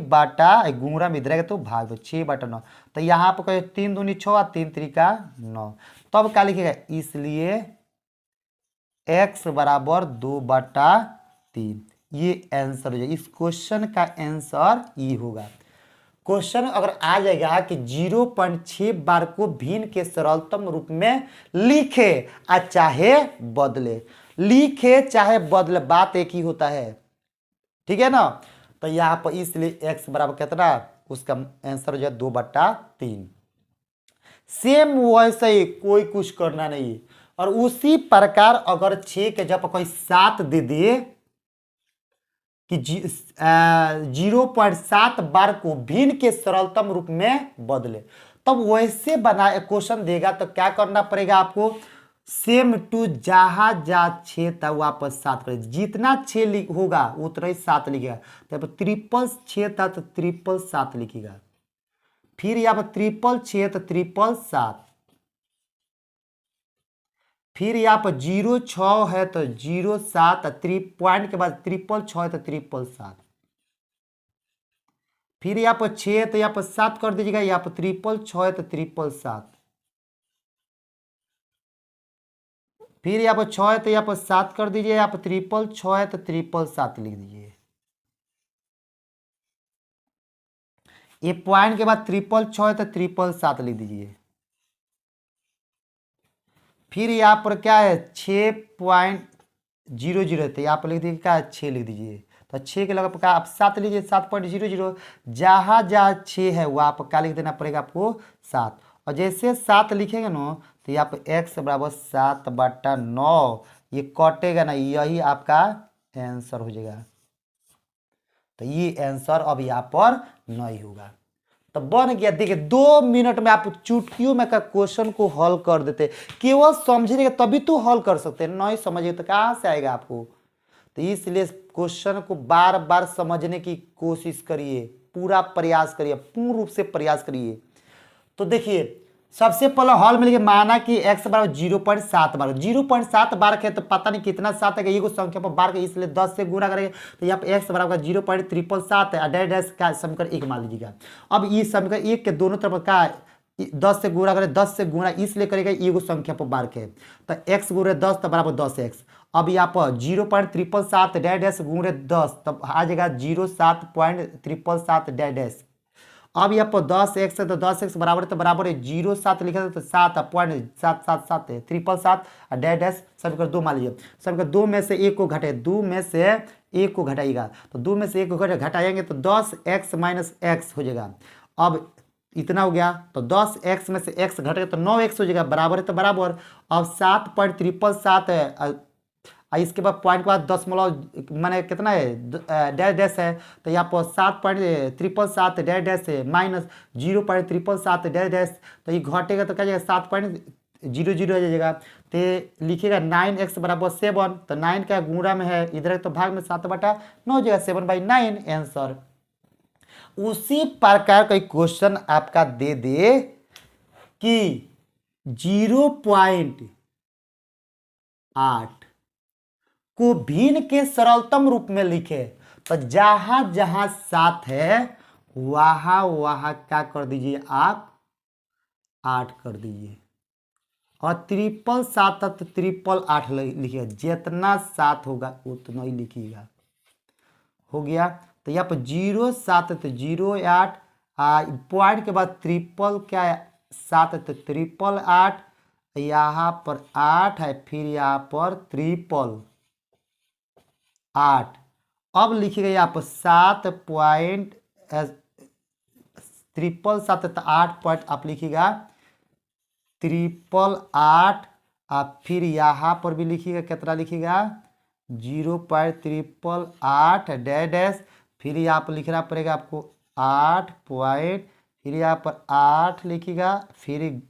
गुणा में इधर तो भाग दो 6/9, तो यहाँ पर कहे 3 दूनी 6 और 3 3 9, तब क्या लिखिएगा इसलिए x बराबर 2/3, ये आंसर हो जाएगा। इस क्वेश्चन का आंसर ये होगा। क्वेश्चन अगर आ जाएगा कि 0.6 बार को भिन्न के सरलतम रूप में लिखे या चाहे बदले, लिखे चाहे बदले, बात एक ही होता है, ठीक है ना। तो यहां पर इसलिए x बराबर कितना, उसका आंसर जो है 2/3। सेम वैसे ही, कोई कुछ करना नहीं। और उसी प्रकार अगर 6 के जब कोई 7 दे दिए कि 0.7 बार को भिन्न के सरलतम रूप में बदले, तब वैसे बना क्वेश्चन देगा तो क्या करना पड़ेगा आपको, सेम टू जहां जा 6 था वापस 7 कर, जितना 6 होगा उतना ही 7 लिखेगा। तो ट्रिपल 6 था तो ट्रिपल 7 लिखेगा, फिर यहाँ पर ट्रिपल 6 तो ट्रिपल 7, फिर यहाँ पर 0.6 है तो 0.7, पॉइंट के बाद ट्रिपल 6 है तो ट्रिपल 7, फिर यहाँ पर 6 तो यहाँ पर 7 कर दीजिएगा, यहाँ पर ट्रिपल 6 है तो ट्रिपल 7, फिर यहाँ पर 6 है तो यहाँ पर 7 कर दीजिए, यहाँ पर ट्रिपल 6 है तो ट्रिपल 7 लिख दीजिए। ये पॉइंट के बाद ट्रिपल 6 है तो ट्रिपल 7 लिख दीजिए। फिर यहाँ पर क्या है 6.00 है तो यहाँ पर लिख दीजिए क्या है 6 लिख दीजिए। तो 6 के लगभग आप 7 लीजिए, 7.00, जहाँ जहाँ 6 है वहाँ पर क्या लिख देना पड़ेगा आपको 7। और जैसे 7 लिखेंगे ना तो यहाँ पर x बराबर 7/9, ये कटेगा ना, यही आपका आंसर हो जाएगा। तो ये आंसर अब यहाँ पर नहीं होगा। तो बन गया, देखिए 2 मिनट में आप चुटकियों में का क्वेश्चन को हल कर देते, केवल समझेंगे तभी तो हल कर सकते हैं, नहीं समझिए तो कहाँ से आएगा आपको। तो इसलिए क्वेश्चन को बार बार समझने की कोशिश करिए, पूरा प्रयास करिए, पूर्ण रूप से प्रयास करिए। तो देखिए सबसे पहले हॉल में लिखे माना कि x बराबर 0.7 बार, 0.7 बार है तो पता नहीं कितना 7 है, ये संख्या पर बार है इसलिए 10 से गुणा करेंगे तो यहाँ पे x बराबर 0.777 है, डैश का समीकरण 1 मान लीजिएगा। अब इस समीकरण 1 के दोनों तरफ का 10 से गुणा करें, 10 से गुणा इसलिए करेगा ये संख्या पर बार है तो x गुणे 10 तो बराबर 10x। अब यहाँ पर 0.777 डैश गुणे 10 तब आ जाएगा 07.777 डैश। अब यहाँ पर 10x है तो 10x बराबर है तो बराबर है 0.7 लिखा तो 7.777 है, 777 डैश समीकरण 2 मान लीजिए। समीकरण 2 में से 1 को घटे, 2 में से 1 को घटाइएगा तो 2 में से 1 को घटाएंगे तो 10x माइनस x हो जाएगा। अब इतना हो गया तो 10x में से x घटेगा तो 9x हो जाएगा, बराबर है तो बराबर। अब 7.777 है, इसके बाद पॉइंट के बाद 10 माने कितना है डैश डैश है तो यहाँ पर 7.777 डैश डैश है माइनस 0.777 डैश डैश, तो ये घटेगा तो क्या जाएगा 7.00 हो जाएगा। तो लिखिएगा 9x बराबर 7, तो 9 का गुणा में है इधर तो भाग में 7/9 हो जाएगा, 7/9 आंसर। उसी प्रकार का क्वेश्चन आपका दे दे कि 0.8 को भिन्न के सरलतम रूप में लिखे तो जहां जहां 7 है वहां वहां क्या कर दीजिए आप 8 कर दीजिए, और 777 तो 888 लिखिएगा, जितना 7 होगा उतना ही लिखिएगा। हो गया तो यहाँ पर 0.7 तो 0.8, पॉइंट के बाद ट्रिपल क्या है 7 तो 888, यहाँ पर 8 है, फिर यहाँ पर 888। अब लिखिएगा यहाँ पर 7.777 तो 8 पॉइंट आप लिखिएगा 888, आप फिर यहाँ पर भी लिखिएगा कितना लिखिएगा 0.888 डैश, फिर यहाँ पर लिखना पड़ेगा आपको 8 पॉइंट, फिर यहाँ पर 8 लिखिएगा, फिर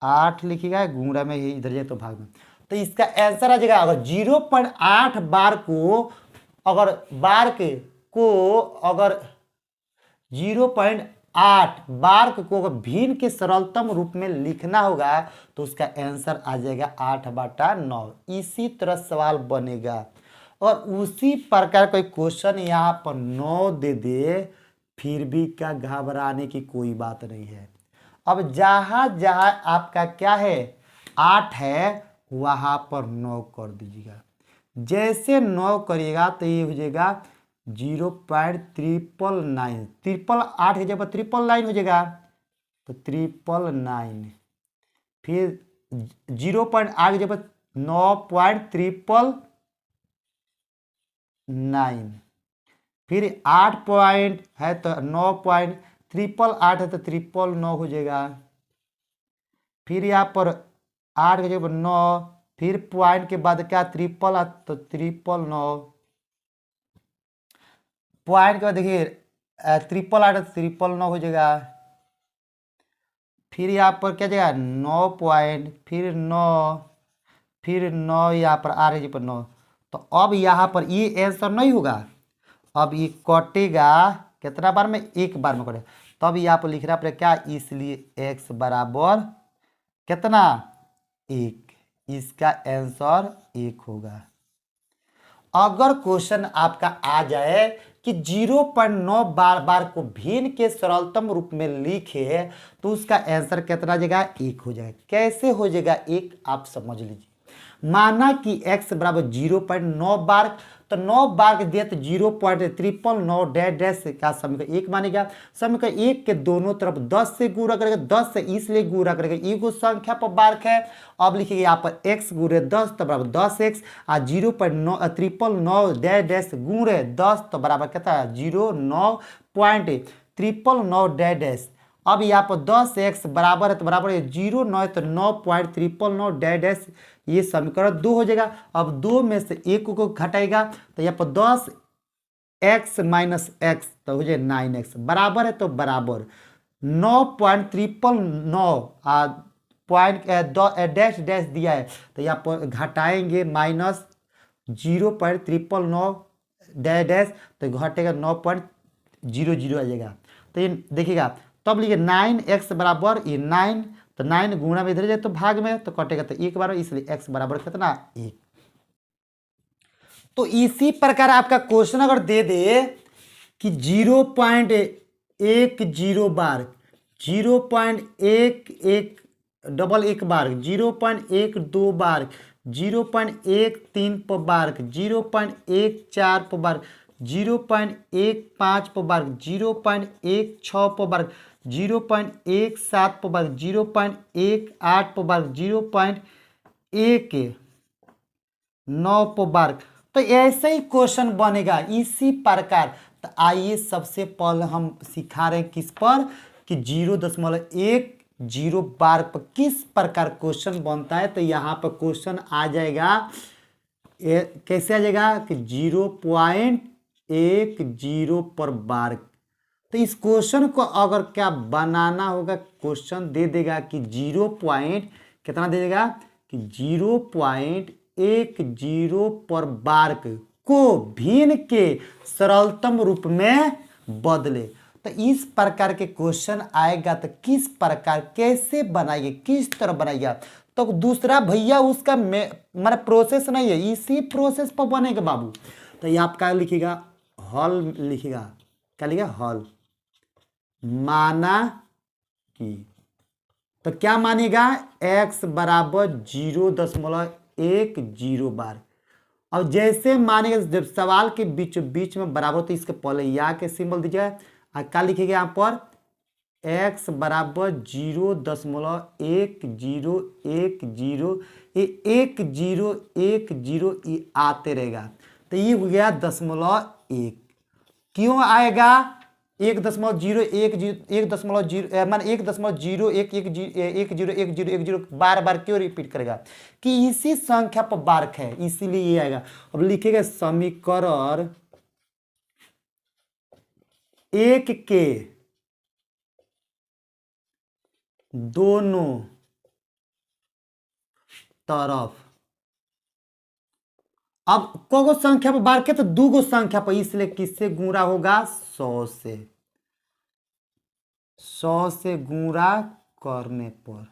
8 लिखिएगा गुणा में ही इधर जाए तो भाग में। तो इसका आंसर आ जाएगा अगर 0.8 बार को अगर 0.8 बार को अगर भिन्न के सरलतम रूप में लिखना होगा तो उसका आंसर आ जाएगा 8/9। इसी तरह सवाल बनेगा और उसी प्रकार कोई क्वेश्चन यहाँ पर 9 दे दे फिर भी क्या घबराने की कोई बात नहीं है। अब जहां जहां आपका क्या है 8 है वहां पर 9 कर दीजिएगा, जैसे 9 करिएगा तो ये हो जाएगा 0.999, ट्रिपल 8 की जगह 999 हो जाएगा, तो 999, फिर 0.8 की जगह 9.999, फिर 8 पॉइंट है तो 9.888 है तो 999 हो जाएगा, फिर यहाँ पर 8 की जगह 9, फिर पॉइंट के बाद क्या ट्रिपल तो 999, पॉइंट के बाद देखिए 888 तो 999 हो जाएगा, फिर यहाँ पर क्या जाएगा 9 पॉइंट, फिर 9, फिर 9 यहाँ पर आ रही पर 9, तो अब यहाँ पर ये आंसर नहीं होगा, अब ये कटेगा कितना बार में, एक बार में कटेगा, तब यहाँ पर लिख रहा है क्या, इसलिए x बराबर कितना 1, इसका आंसर 1 होगा। अगर क्वेश्चन आपका आ जाए कि 0.9 बार बार को भिन्न के सरलतम रूप में लिखे तो उसका आंसर कितना हो जाएगा, 1 हो जाएगा। कैसे हो जाएगा 1, आप समझ लीजिए। माना कि x बराबर 0.9 बार, तो 9 बार के दिया तो 0.999 डैश डैश का समीकरण 1 मानेगा। समीकरण 1 के दोनों तरफ 10 से गुणा करेगा, 10 से इसलिए गुणा करेगा, एगो संख्या पर बारक है। अब लिखिए यहाँ पर x गुणे 10 तो बराबर 10x, और 0.999 डैश डैश गुणे 10 तो बराबर कितना है 09.999 डैश डैश। अब यहाँ पर 10x बराबर है तो बराबर है 0.9 तो 9.999 डैश डैश, ये समीकरण 2 हो जाएगा। अब 2 में से 1 को घटाएगा तो यहाँ पर 10x माइनस x तो हो जाए 9x, बराबर है तो बराबर 9.999 पॉइंट डैश डैश दिया है तो यहाँ पर घटाएंगे माइनस 0.999 डैश डैश तो घटेगा 9.00 आ जाएगा। तो ये देखिएगा, तब लिखिए 9x बराबर ये 9, तो 9 गुणा में इधर जाए तो भाग में तो कटेगा तो 1 बार, इसलिए x बराबर कितना 1। तो इसी प्रकार आपका क्वेश्चन अगर दे दे कि 0.10 बार, 0.11 बार, 0.12 बार, 0.13 पर बार, 0.14 पर बार, 0.15 पर बार, 0.16 पर बार, 0.17 पर बार, 0.18 पर बार, 0.19 पर बार, तो ऐसे ही क्वेश्चन बनेगा इसी प्रकार। तो आइए सबसे पहले हम सिखा रहे हैं किस पर कि 0.10 बार पर किस प्रकार क्वेश्चन बनता है। तो यहाँ पर क्वेश्चन आ जाएगा, कैसे आ जाएगा कि 0.10 पर बार। तो इस क्वेश्चन को अगर क्या बनाना होगा, क्वेश्चन दे देगा कि 0 पॉइंट कितना दे देगा कि 0.10 पर बार को भिन्न के सरलतम रूप में बदले। तो इस प्रकार के क्वेश्चन आएगा तो किस प्रकार कैसे बनाइए, किस तरह बनाइएगा, तो दूसरा भैया उसका मेरा प्रोसेस नहीं है, इसी प्रोसेस पर बनेगा बाबू। तो ये आप क्या लिखिएगा, हल लिखिएगा, क्या लिखिएगा हल। माना कि, तो क्या मानेगा x बराबर 0.10 बार। अब जैसे मानेगा जब सवाल के बीच बीच में बराबर तो इसके पहले या के सिंबल दीजिए, और क्या लिखेगा यहाँ पर x बराबर 0.1010, ये 1010 ये आते रहेगा तो ये हो गया 0.1। क्यों आएगा 1.0 मान 1.0 बार बार क्यों रिपीट करेगा कि इसी संख्या पर बारक है, इसीलिए ये आएगा। अब लिखेगा समीकरण 1 के दोनों तरफ, अब को संख्या पर बार के तो 2 संख्या पर, इसलिए किससे गुणा होगा 100 से, 100 से गुणा करने पर।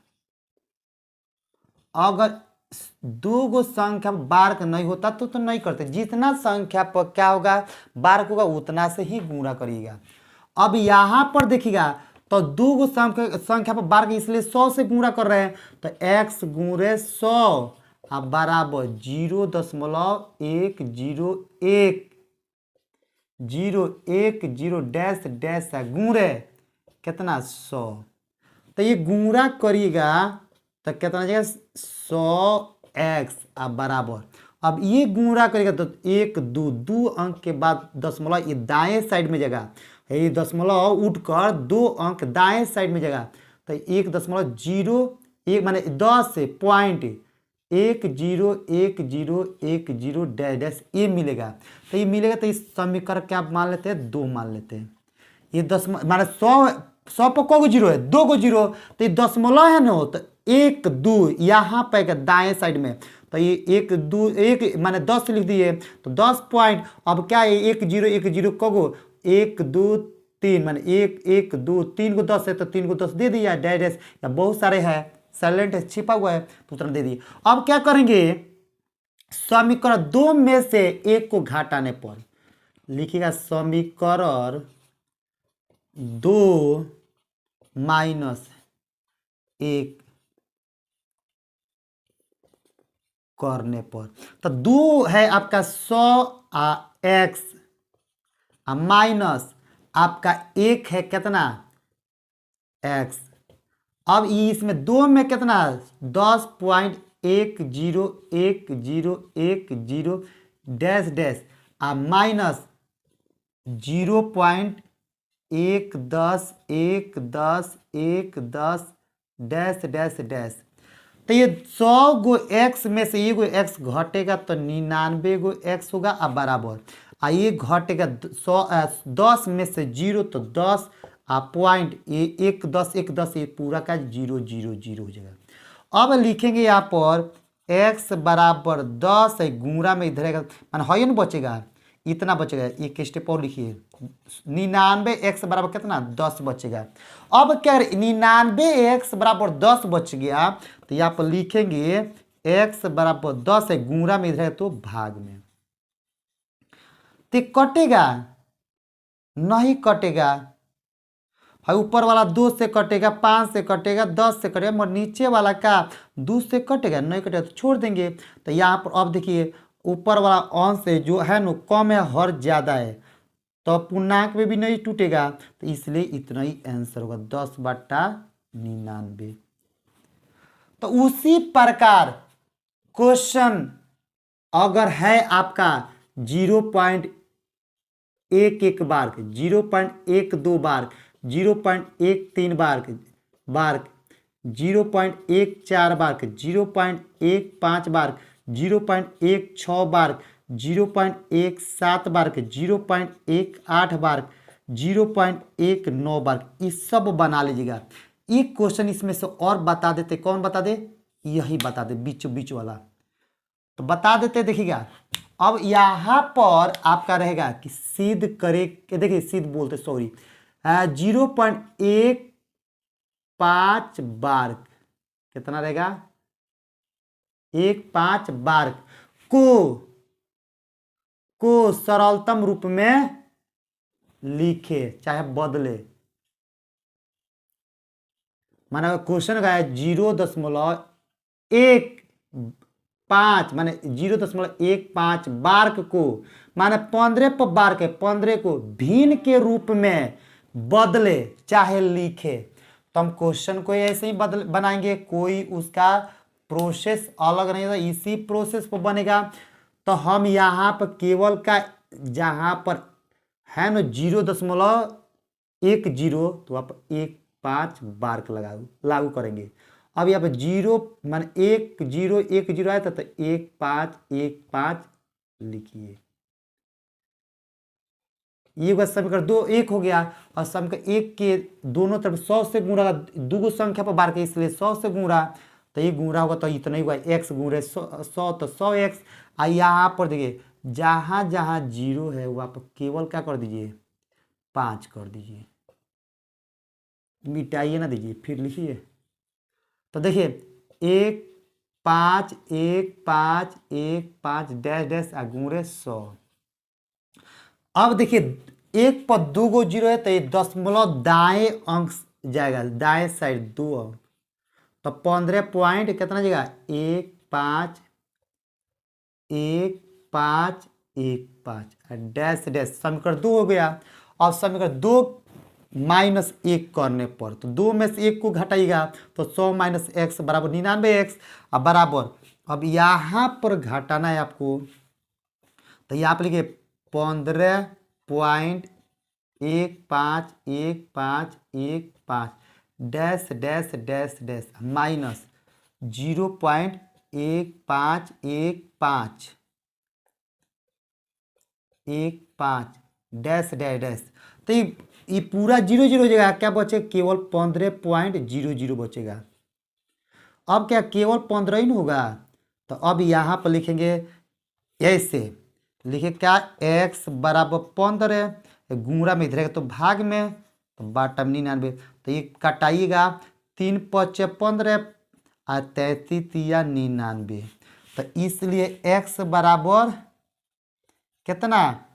अगर 2 संख्या बार का नहीं होता तो नहीं करते, जितना संख्या पर क्या होगा बार होगा उतना से ही गुणा करिएगा। अब यहां पर देखिएगा तो 2 संख्या पर बार का, इसलिए 100 से गुणा कर रहे हैं तो x गुणे 100 बराबर 0.101 जीरो एक जीरो डैश डैश है गुणे कितना 100। तो ये गुणा करिएगा तो कितना आ जाएगा 100x अब बराबर। अब ये गुणा करेगा तो एक दो दो अंक के बाद दशमलव ये दाएं साइड में जगह ये दशमलव उठकर 2 अंक दाएं साइड में जगह तो 1.0 माने 10 से पॉइंट 101010 डैश डैश ये मिलेगा। तो ये मिलेगा तो इस समीकरण क्या मान लेते हैं 2 मान लेते हैं। ये माने 100 पर को जीरो है 2 को जीरो तो ये दशमलव है ना तो 1 2 यहाँ पे दाएं साइड में तो ये 1 2 1 माने 10 लिख दिए तो 10 पॉइंट। अब क्या है 1 0 को 1 2 3 माने 1 1 2 3 को 10 है तो 3 को 10 दे दिया डैश डैश या बहुत सारे हैं साइलेंट है छिपा हुआ है तो उत्तर दे दिए। अब क्या करेंगे समीकरण 2 में से 1 को घटाने पर लिखिएगा समीकरण 2 माइनस 1 करने पर तो 2 है आपका 100x माइनस आपका 1 है कितना x। अब इसमें 2 में कितना 10.101010 dash dash minus 0.110 dash dash dash. तो ये 100 गो x में से ये गो x घटेगा तो 99 गो x होगा अब बराबर ये घटेगा 10 में से 0 तो 10 पॉइंट ये 1 10 ये पूरा का 0 0 0 हो जाएगा। अब लिखेंगे यहाँ पर x बराबर 10 है गुणा में इधर मान है ना बचेगा इतना बचेगा एक स्टेप और लिखिए 99x बराबर कितना 10 बचेगा। अब क्या 99x बराबर 10 बच गया तो यहाँ पर लिखेंगे x बराबर 10 है गुणा में इधर तो भाग में तो कटेगा नहीं कटेगा ऊपर वाला 2 से कटेगा 5 से कटेगा 10 से कटेगा मगर नीचे वाला का 2 से कटेगा नहीं कटेगा तो छोड़ देंगे। तो यहाँ पर अब देखिए ऊपर वाला अंश से जो है ना कम है हर ज्यादा है तो पूर्णांक में भी नहीं टूटेगा तो इसलिए इतना ही आंसर होगा 10/99। तो उसी प्रकार क्वेश्चन अगर है आपका 0.11 बार 0.12 बार 0.13 बार 0.14 बार 0.15 बार 0.16 बार 0.17 बार 0.18 बार 0.19 बार ये सब बना लीजिएगा। एक क्वेश्चन इसमें से और बता देते कौन बता दे यही बता दे बीच वाला तो बता देते देखिएगा। अब यहाँ पर आपका रहेगा कि सिद्ध करे देखिए सिद्ध बोलते सॉरी 0.15 बार कितना रहेगा 15 बार को सरलतम रूप में लिखे चाहे बदले माना क्वेश्चन का है 0.15 माने 0.15 बार्क को माने 15 पर बार्क है 15 को भिन्न के रूप में बदले चाहे लिखे। तो हम क्वेश्चन को ऐसे ही बनाएंगे कोई उसका प्रोसेस अलग नहीं होता इसी प्रोसेस पर बनेगा। तो हम यहाँ पर केवल का जहाँ पर है ना 0.10 तो आप 15 बार्क लागू करेंगे। अब यहाँ पर 0 मान 1010 आया था तो 1515 लिखिए ये समीकरण 2 1 हो गया और समीकरण 1 के दोनों तरफ 100 से गुणा 2 संख्या पर बार के इसलिए 100 से गुणा तो ये गुणा होगा तो इतना ही हुआ x गुणे 100 तो 100x। यहाँ पर देखिए जहाँ जहाँ 0 है वहाँ पर केवल क्या कर दीजिए 5 कर दीजिए मिटाइए ना दीजिए फिर लिखिए। तो देखिए 1 5 1 5 1 5 डैश डैश गुणे 100। अब देखिए 1 पर 2 गो 0 है तो ये दशमलव दाएं अंक जाएगा दाएं साइड 2 अंक तो 15 पॉइंट कितना जाएगा 1 5 1 5 1 5 डैश डैश समीकरण 2 हो गया। अब समीकरण 2 -1 करने पर तो 2 में से 1 को घटाइएगा तो 100 - x बराबर 99x। अब बराबर अब यहाँ पर घटाना है आपको, तो यहाँ पर लिखिए 15.1515 dash dash dash dash minus 0.1515 dash dash dash. तो ये पूरा 0 0 हो जाएगा, क्या बचेगा केवल 15.00 बचेगा। अब क्या केवल 15 ही होगा, तो अब यहाँ पर लिखेंगे ऐसे, लिखे क्या x बराबर 15, गुणा में इधर तो भाग में तो बाटा 99, तो ये कटाइएगा 3 5 15 और 33 या 99, तो इसलिए x बराबर कितना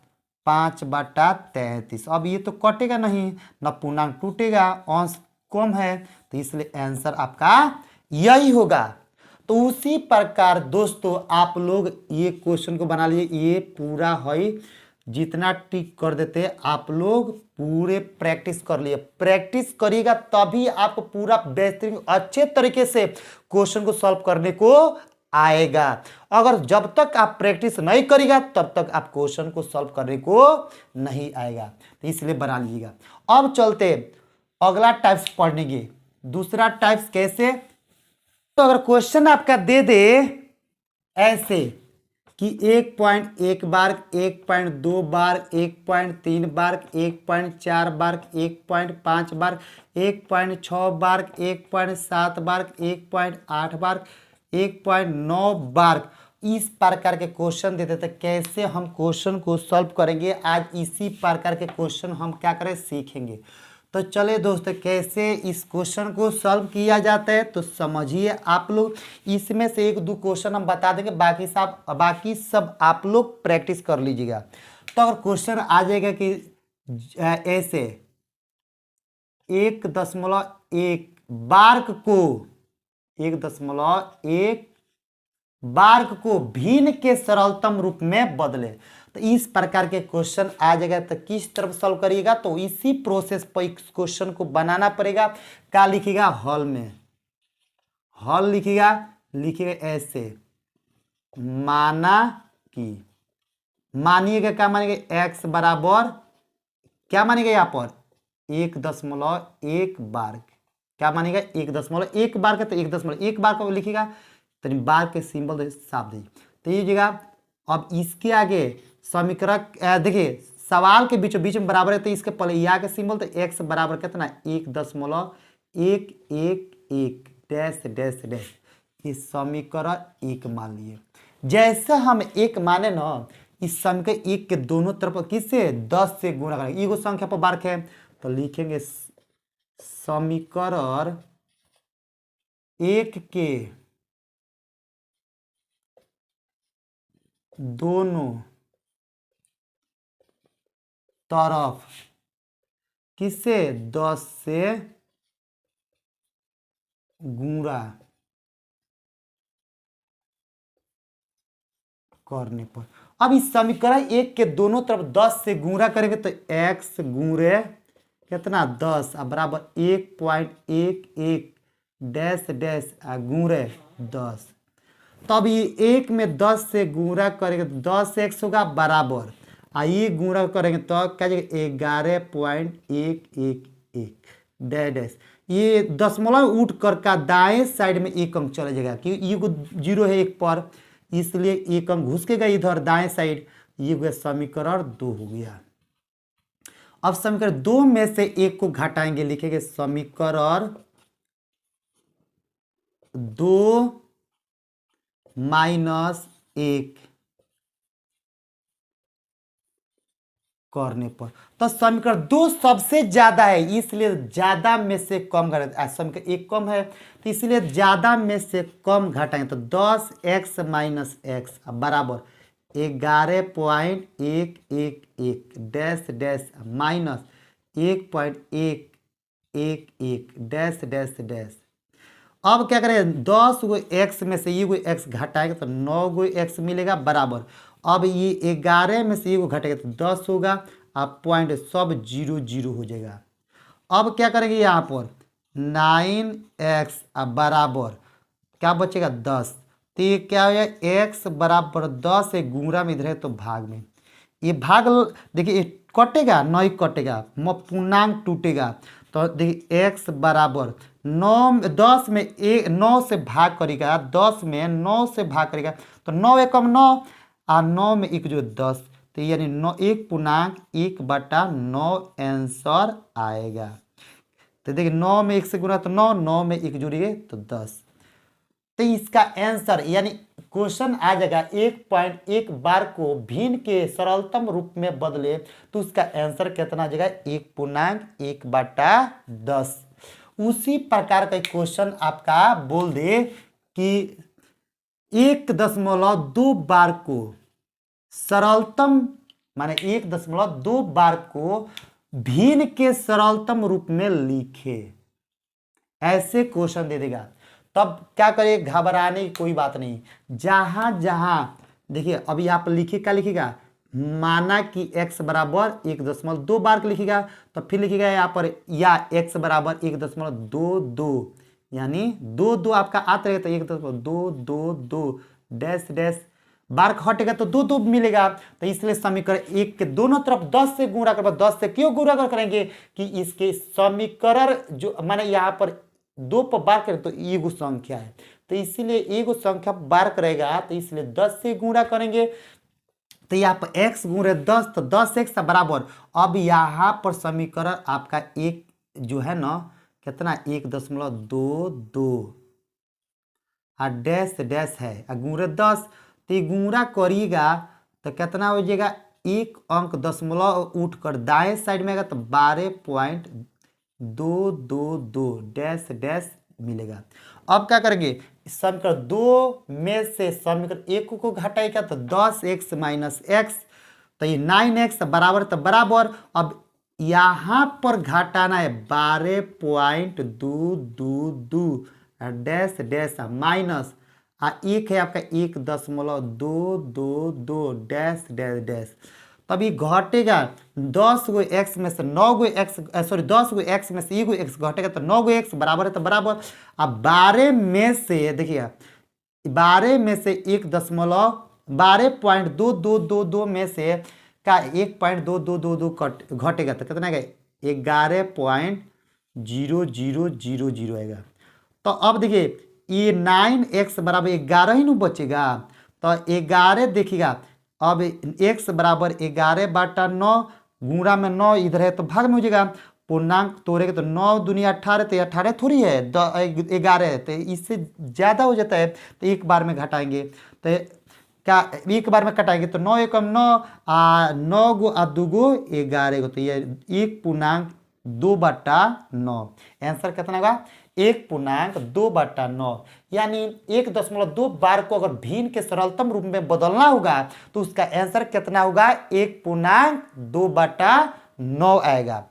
5/33। अब ये तो कटेगा नहीं, न पूर्णांक टूटेगा, अंश कम है, तो इसलिए आंसर आपका यही होगा। तो उसी प्रकार दोस्तों आप लोग ये क्वेश्चन को बना लीजिए, ये पूरा है जितना टिक कर देते आप लोग पूरे प्रैक्टिस कर लिए, प्रैक्टिस करिएगा तभी आपको पूरा बेहतरीन अच्छे तरीके से क्वेश्चन को सॉल्व करने को आएगा। अगर जब तक आप प्रैक्टिस नहीं करिएगा तब तक आप क्वेश्चन को सॉल्व करने को नहीं आएगा, तो इसलिए बना लीजिएगा। अब चलते अगला टाइप्स पढ़ने की। दूसरा टाइप्स कैसे, तो अगर क्वेश्चन आपका दे दे ऐसे कि 1.1 बार, 1.2 बार, 1.3 बार, 1.4 बार, 1.5 बार, 1.6 बार, 1.7 बार, 1.8 बार, 1.9 बार, इस प्रकार के क्वेश्चन देते थे, कैसे हम क्वेश्चन को सॉल्व करेंगे। आज इसी प्रकार के क्वेश्चन हम क्या करें सीखेंगे। तो चले दोस्तों कैसे इस क्वेश्चन को सॉल्व किया जाता है तो समझिए आप लोग। इसमें से 1 2 क्वेश्चन हम बता देंगे, बाकी सब आप लोग प्रैक्टिस कर लीजिएगा। तो अगर क्वेश्चन आ जाएगा कि ऐसे 1.1 बार्क को 1.1 बार्क को भिन्न के सरलतम रूप में बदले, तो इस प्रकार के क्वेश्चन आ जाएगा। तो किस तरफ सॉल्व करिएगा, तो इसी प्रोसेस पर इस क्वेश्चन को बनाना पड़ेगा। क्या लिखिएगा हॉल में, हॉल लिखिएगा ऐसे, माना कि, मानिएगा क्या मानिएगा x बराबर क्या मानिएगा यहाँ पर 1.1 बार, क्या मानिएगा 1.1 बार का, तो 1.1 बार को लिखिएगा, तो बार के सिंबल साफ दीजिए। तो ये जगह अब इसके आगे समीकरण देखिए सवाल के बीचों बीच में बराबर है, तो इसके पहले यहाँ के सिंबल, तो x बराबर कितना 1.111 डैश डैश डैश, इस समीकरण 1 मान लिए। जैसे हम 1 माने ना, इस समीकरण 1 के दोनों तरफ किससे 10 से गुणा करेंगे, एगो संख्या पर बार्क है, तो लिखेंगे समीकरण 1 के दोनों तरफ किससे 10 से गुणा करने पर। अब इस समीकरण 1 के दोनों तरफ 10 से गुणा करेंगे, तो x गुणे कितना 10 बराबर 1.11 डैश डैश गुणे 10। तब ये 1 में 10 से गुणा करेंगे तो 10x होगा बराबर, ये गुणा करेंगे तो क्या जाएगा 11.111 डैश डैश, ये दशमलव उठ कर का दाएं साइड में 1 अंक चला जाएगा, क्योंकि ये 0 है 1 पर, इसलिए 1 अंक घुस के गया इधर दाएं साइड, ये हुआ समीकरण 2 हो गया। अब समीकरण 2 में से 1 को घटाएंगे, लिखेंगे समीकरण 2 -1 करने पर, तो समीकरण 2 सबसे ज्यादा है, इसलिए ज्यादा में से कम घटाएंगे। समीकरण 1 कम है तो इसलिए ज्यादा में से कम घटाएंगे, तो 10x - x बराबर 11.111 dash dash minus 1.111 dash dash dash. अब क्या करें 10 गो x में से ये गो x घटाएंगे तो 9 गो x मिलेगा बराबर, अब ये 11 में से 1 घटेगा तो 10 होगा। अब पॉइंट सब 0 0 हो जाएगा। अब क्या करेंगे यहाँ पर 9x बराबर क्या बचेगा 10। तो ये क्या हो जाएगा x बराबर 10 है, गुणा में इधर है तो भाग में। ये भाग देखिए ये कटेगा, 9 ही कटेगा, पूर्णांक टूटेगा। तो देखिए x बराबर 10 में 9 से भाग करेगा, 10 में 9 से भाग करेगा तो 9 एकम 9 और 9 में 1 जो 10, तो यानी 9 1/9 आंसर आएगा। तो देखिए 9 में 1 से गुणा तो 9, 9 में 1 जोड़िए तो 10। तो इसका आंसर यानी क्वेश्चन आ जाएगा 1.1 बार को भिन्न के सरलतम रूप में बदले तो उसका आंसर कितना आ जाएगा 1.1/10। उसी प्रकार का क्वेश्चन आपका बोल दे कि 1.2 बार को सरलतम माने 1.2 बार को भिन्न के सरलतम रूप में लिखे, ऐसे क्वेश्चन दे देगा। तब क्या करें, घबराने की कोई बात नहीं। जहां जहां देखिए अभी आप लिखिए, क्या लिखिएगा, माना कि x बराबर 1.2 बार का लिखिएगा तो फिर लिखिएगा यहाँ पर या x बराबर 1.22 यानी 2 आपका आता रहेगा तो 1.222 डैश डैश बार हटेगा तो 2 मिलेगा। तो इसलिए समीकरण 1 के दोनों तरफ 10 से गुणा कर, 10 से क्यों गुणा करेंगे कि इसके समीकरण जो माने यहाँ पर 2 पर बार करें तो एगो संख्या है, तो इसीलिए एगो संख्या बार करेगा तो इसलिए 10 से गुणा करेंगे। तो यहाँ पर x गुणे 10 तो 10x बराबर, अब यहाँ पर समीकरण आपका एक जो है ना कितना 1.22 और डैश डैश है गुणे 10, तो ये गुणा करिएगा तो कितना हो जाएगा, एक अंक दशमलव उठ कर दाएं साइड में आएगा तो 12.222 डैश डैश मिलेगा। अब क्या करेंगे, समीकरण 2 में से समीकरण 1 को घटाएगा तो 10x माइनस एक्स, तो ये 9x बराबर, तो बराबर अब यहाँ पर घटाना है 12.222 डैश डैश माइनस एक है आपका 1.222 डैश डैश डैश। तब ये घटेगा 10 गो x में से 9 गो x, सॉरी 10 गो x में से 1 गो x घटेगा तो 9 गो x बराबर है, तो बराबर अब 12 में से देखिए 12 में से 12.2222 में से का 1.2222 घटेगा तो कितना आएगा 11.0000 आएगा। तो अब देखिए ये 9x बराबर 11 ही नहीं बचेगा, तो 11 देखिएगा अब x बराबर 11/9 गुणा में 9 इधर है तो भाग में हो जाएगा, पूर्णांक तोड़ेगा तो 9 दूनी 18, तो 18 थोड़ी है 11 है, तो इससे ज़्यादा हो जाता है तो एक बार में घटाएंगे तो क्या एक बार में कटाएंगे तो 9 एकम 9 9 गो 2 गो 11 गो, तो ये 1.2/9 आंसर कितना होगा 1.2/9 यानी 1.2 बार को अगर भिन्न के सरलतम रूप में बदलना होगा तो उसका आंसर कितना होगा 1.2/9 आएगा।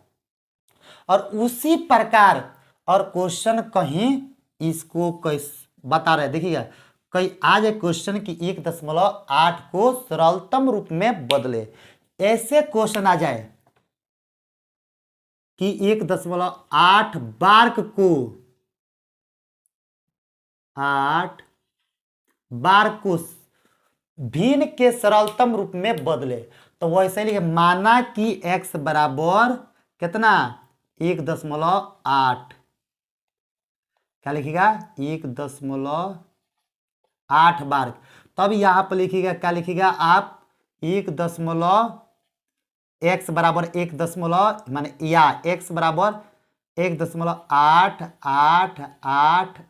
और उसी प्रकार और क्वेश्चन कहीं इसको बता रहे, देखिएगा कहीं आ जाए क्वेश्चन की 1.8 को सरलतम रूप में बदले, ऐसे क्वेश्चन आ जाए कि 1.8 बार्क को 8 बार को भिन्न के सरलतम रूप में बदले, तो वैसे लिखे माना कि x बराबर कितना 1.8, क्या लिखिएगा 1.8 बार, तब यहाँ पर लिखिएगा क्या लिखिएगा आप 1x बराबर 1 माने या x बराबर 1.888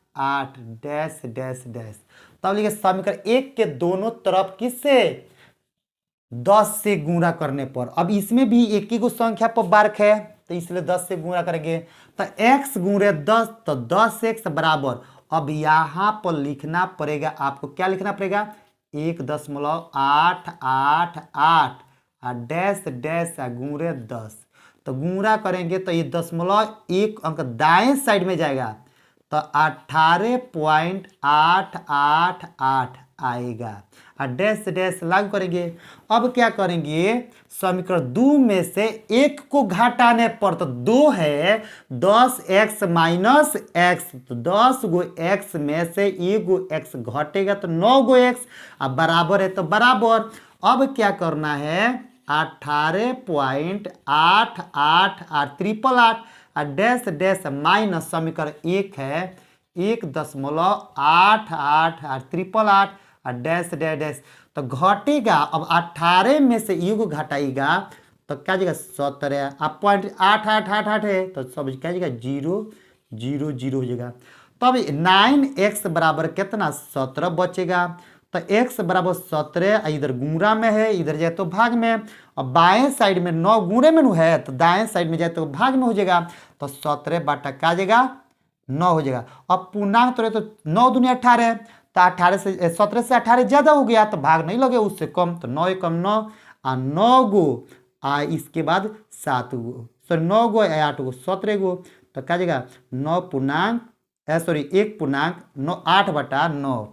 डैश डैश डैश, तब लिखिए समीकरण 1 के दोनों तरफ किससे 10 से गुणा करने पर, अब इसमें भी एक ही को संख्या पर बार्क है तो इसलिए 10 से गुणा करेंगे तो x गुणे 10 तो 10x बराबर, अब यहाँ पर लिखना पड़ेगा आपको, क्या लिखना पड़ेगा 1.888 डैश डैश गुणे 10, तो गुणा करेंगे तो ये 0.1 अंक दाएं साइड में जाएगा तो 18.888 आएगा। और डैश डैश लागू करेंगे। अब क्या करेंगे, समीकरण 2 में से एक को घटाने पर, तो 2 है 10x माइनस एक्स, तो 10 गो x में से 1 गो x घटेगा तो 9 गो x, अब बराबर है तो बराबर। अब क्या करना है, 18.88 और 888 और डैश डैश माइनस समीकरण 1 है 1.88 और 888 और डैश डैश डैश, तो घटेगा। अब 18 में से ये को घटाएगा तो क्या जाएगा 17, अब 0.8888 है तो सब क्या जाएगा 0 0 0 हो जाएगा। तब 9x बराबर कितना 17 बचेगा, तो x बराबर 17, इधर गुणा में है इधर जाए तो भाग में, और बाएं साइड में 9 गुणे में है तो दाएं साइड में जाए तो भाग में हो जाएगा, तो 17 बटा क्या जाएगा 9 हो जाएगा। अब पूर्णांक तोड़े तो 9 दूनी 18, तो 18 से 17 से 18 ज्यादा हो गया तो भाग नहीं लगे उससे कम, तो 9 कम 9 और 9 गो इसके बाद 7 गो, सॉरी 9 गो 8 गो 17 गो, तो क्या जाएगा 9 पूर्णांक 8 बटा 9,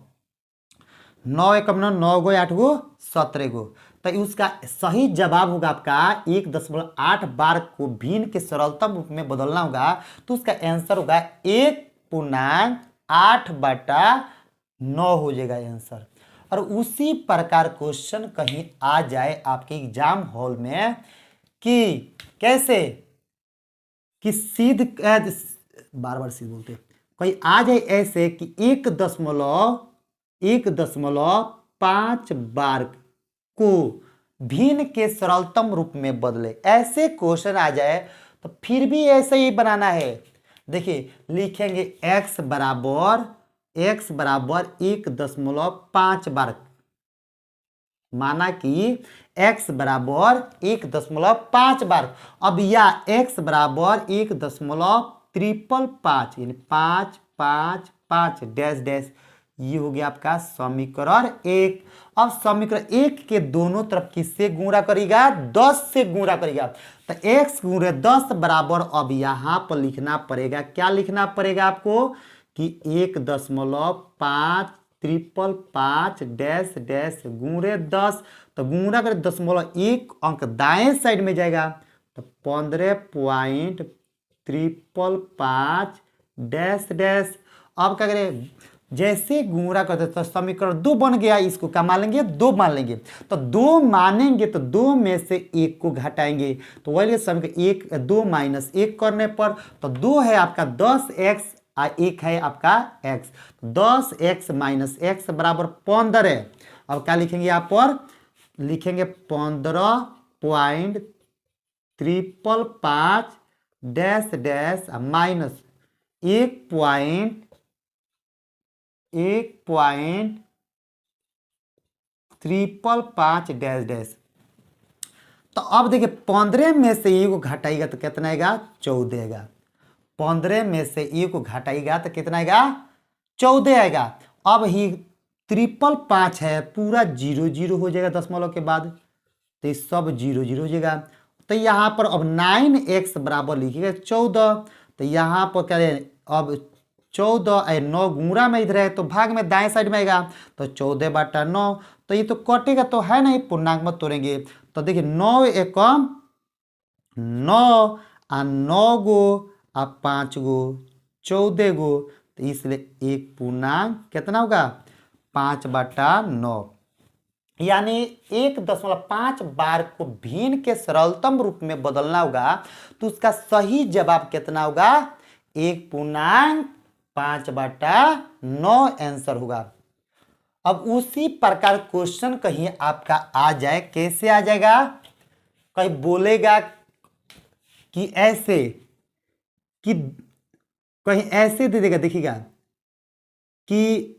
9 एकम 9, 9 गो 8 गो 17 गो, तो उसका सही जवाब होगा आपका 1.8 बार को भिन्न के सरलतम रूप में बदलना होगा, तो उसका आंसर होगा 1.8 बटा 9 हो जाएगा आंसर। और उसी प्रकार क्वेश्चन कहीं आ जाए आपके एग्जाम हॉल में कि कैसे कि सीध बार बार सीध बोलते कहीं आ जाए ऐसे कि 1.5 बार को भिन्न के सरलतम रूप में बदले, ऐसे क्वेश्चन आ जाए तो फिर भी ऐसे ही बनाना है। देखिए लिखेंगे x बराबर 1.5 बार, माना कि x बराबर 1.5 बार, अब या x बराबर 1.555 यानी 5 5 5 डैश डैश, ये हो गया आपका समीकरण 1। अब समीकरण 1 के दोनों तरफ किससे गुणा करेगा 10 से गुणा करेगा, तो x गुणे 10 बराबर, अब यहां पर लिखना पड़ेगा, क्या लिखना पड़ेगा आपको कि 1.555 डैश डैश गुणे 10, तो गुणा करें 0.1 अंक दाएं साइड में जाएगा तो 15.555 डैश डैश। अब क्या करें, जैसे गुणा करते तो समीकरण 2 बन गया, इसको क्या मान लेंगे 2 मान लेंगे, तो 2 मानेंगे तो 2 में से 1 को घटाएंगे, तो वही समीकरण 2 माइनस 1 करने पर, तो 2 है आपका 10x और 1 है आपका x, 10x माइनस x बराबर 15। अब क्या लिखेंगे यहाँ पर, लिखेंगे 15.555 dash dash minus 1.555 dash dash. तो अब देखिए 15 में से ये को घटाएगा तो कितना आएगा 14 आएगा, 15 में से ये को घटाएगा तो कितना आएगा 14 आएगा। अब ही 555 है पूरा 0 0 हो जाएगा दशमलव के बाद, तो ये सब 0 0 हो जाएगा, तो यहाँ पर अब 9x बराबर लिखिएगा 14, तो यहाँ पर क्या है अब 14 9 गुणा में इधर है तो भाग में दाएं साइड में आएगा, तो 14 बटा 9, तो ये तो कटेगा तो है नहीं, पूर्णांक मत तोड़ेंगे, तो देखिए 9 एकम 9 और 9 गो और 5 गो 14 गो, तो इसलिए एक पूर्णांक कितना होगा 5 बटा 9, यानी 1.5 बार को भिन्न के सरलतम रूप में बदलना होगा, तो उसका सही जवाब कितना होगा 1.5 बटा 9 आंसर होगा। अब उसी प्रकार क्वेश्चन कहीं आपका आ जाए, कैसे आ जाएगा, कहीं बोलेगा कि ऐसे, कि कहीं ऐसे दे देगा, देखिएगा कि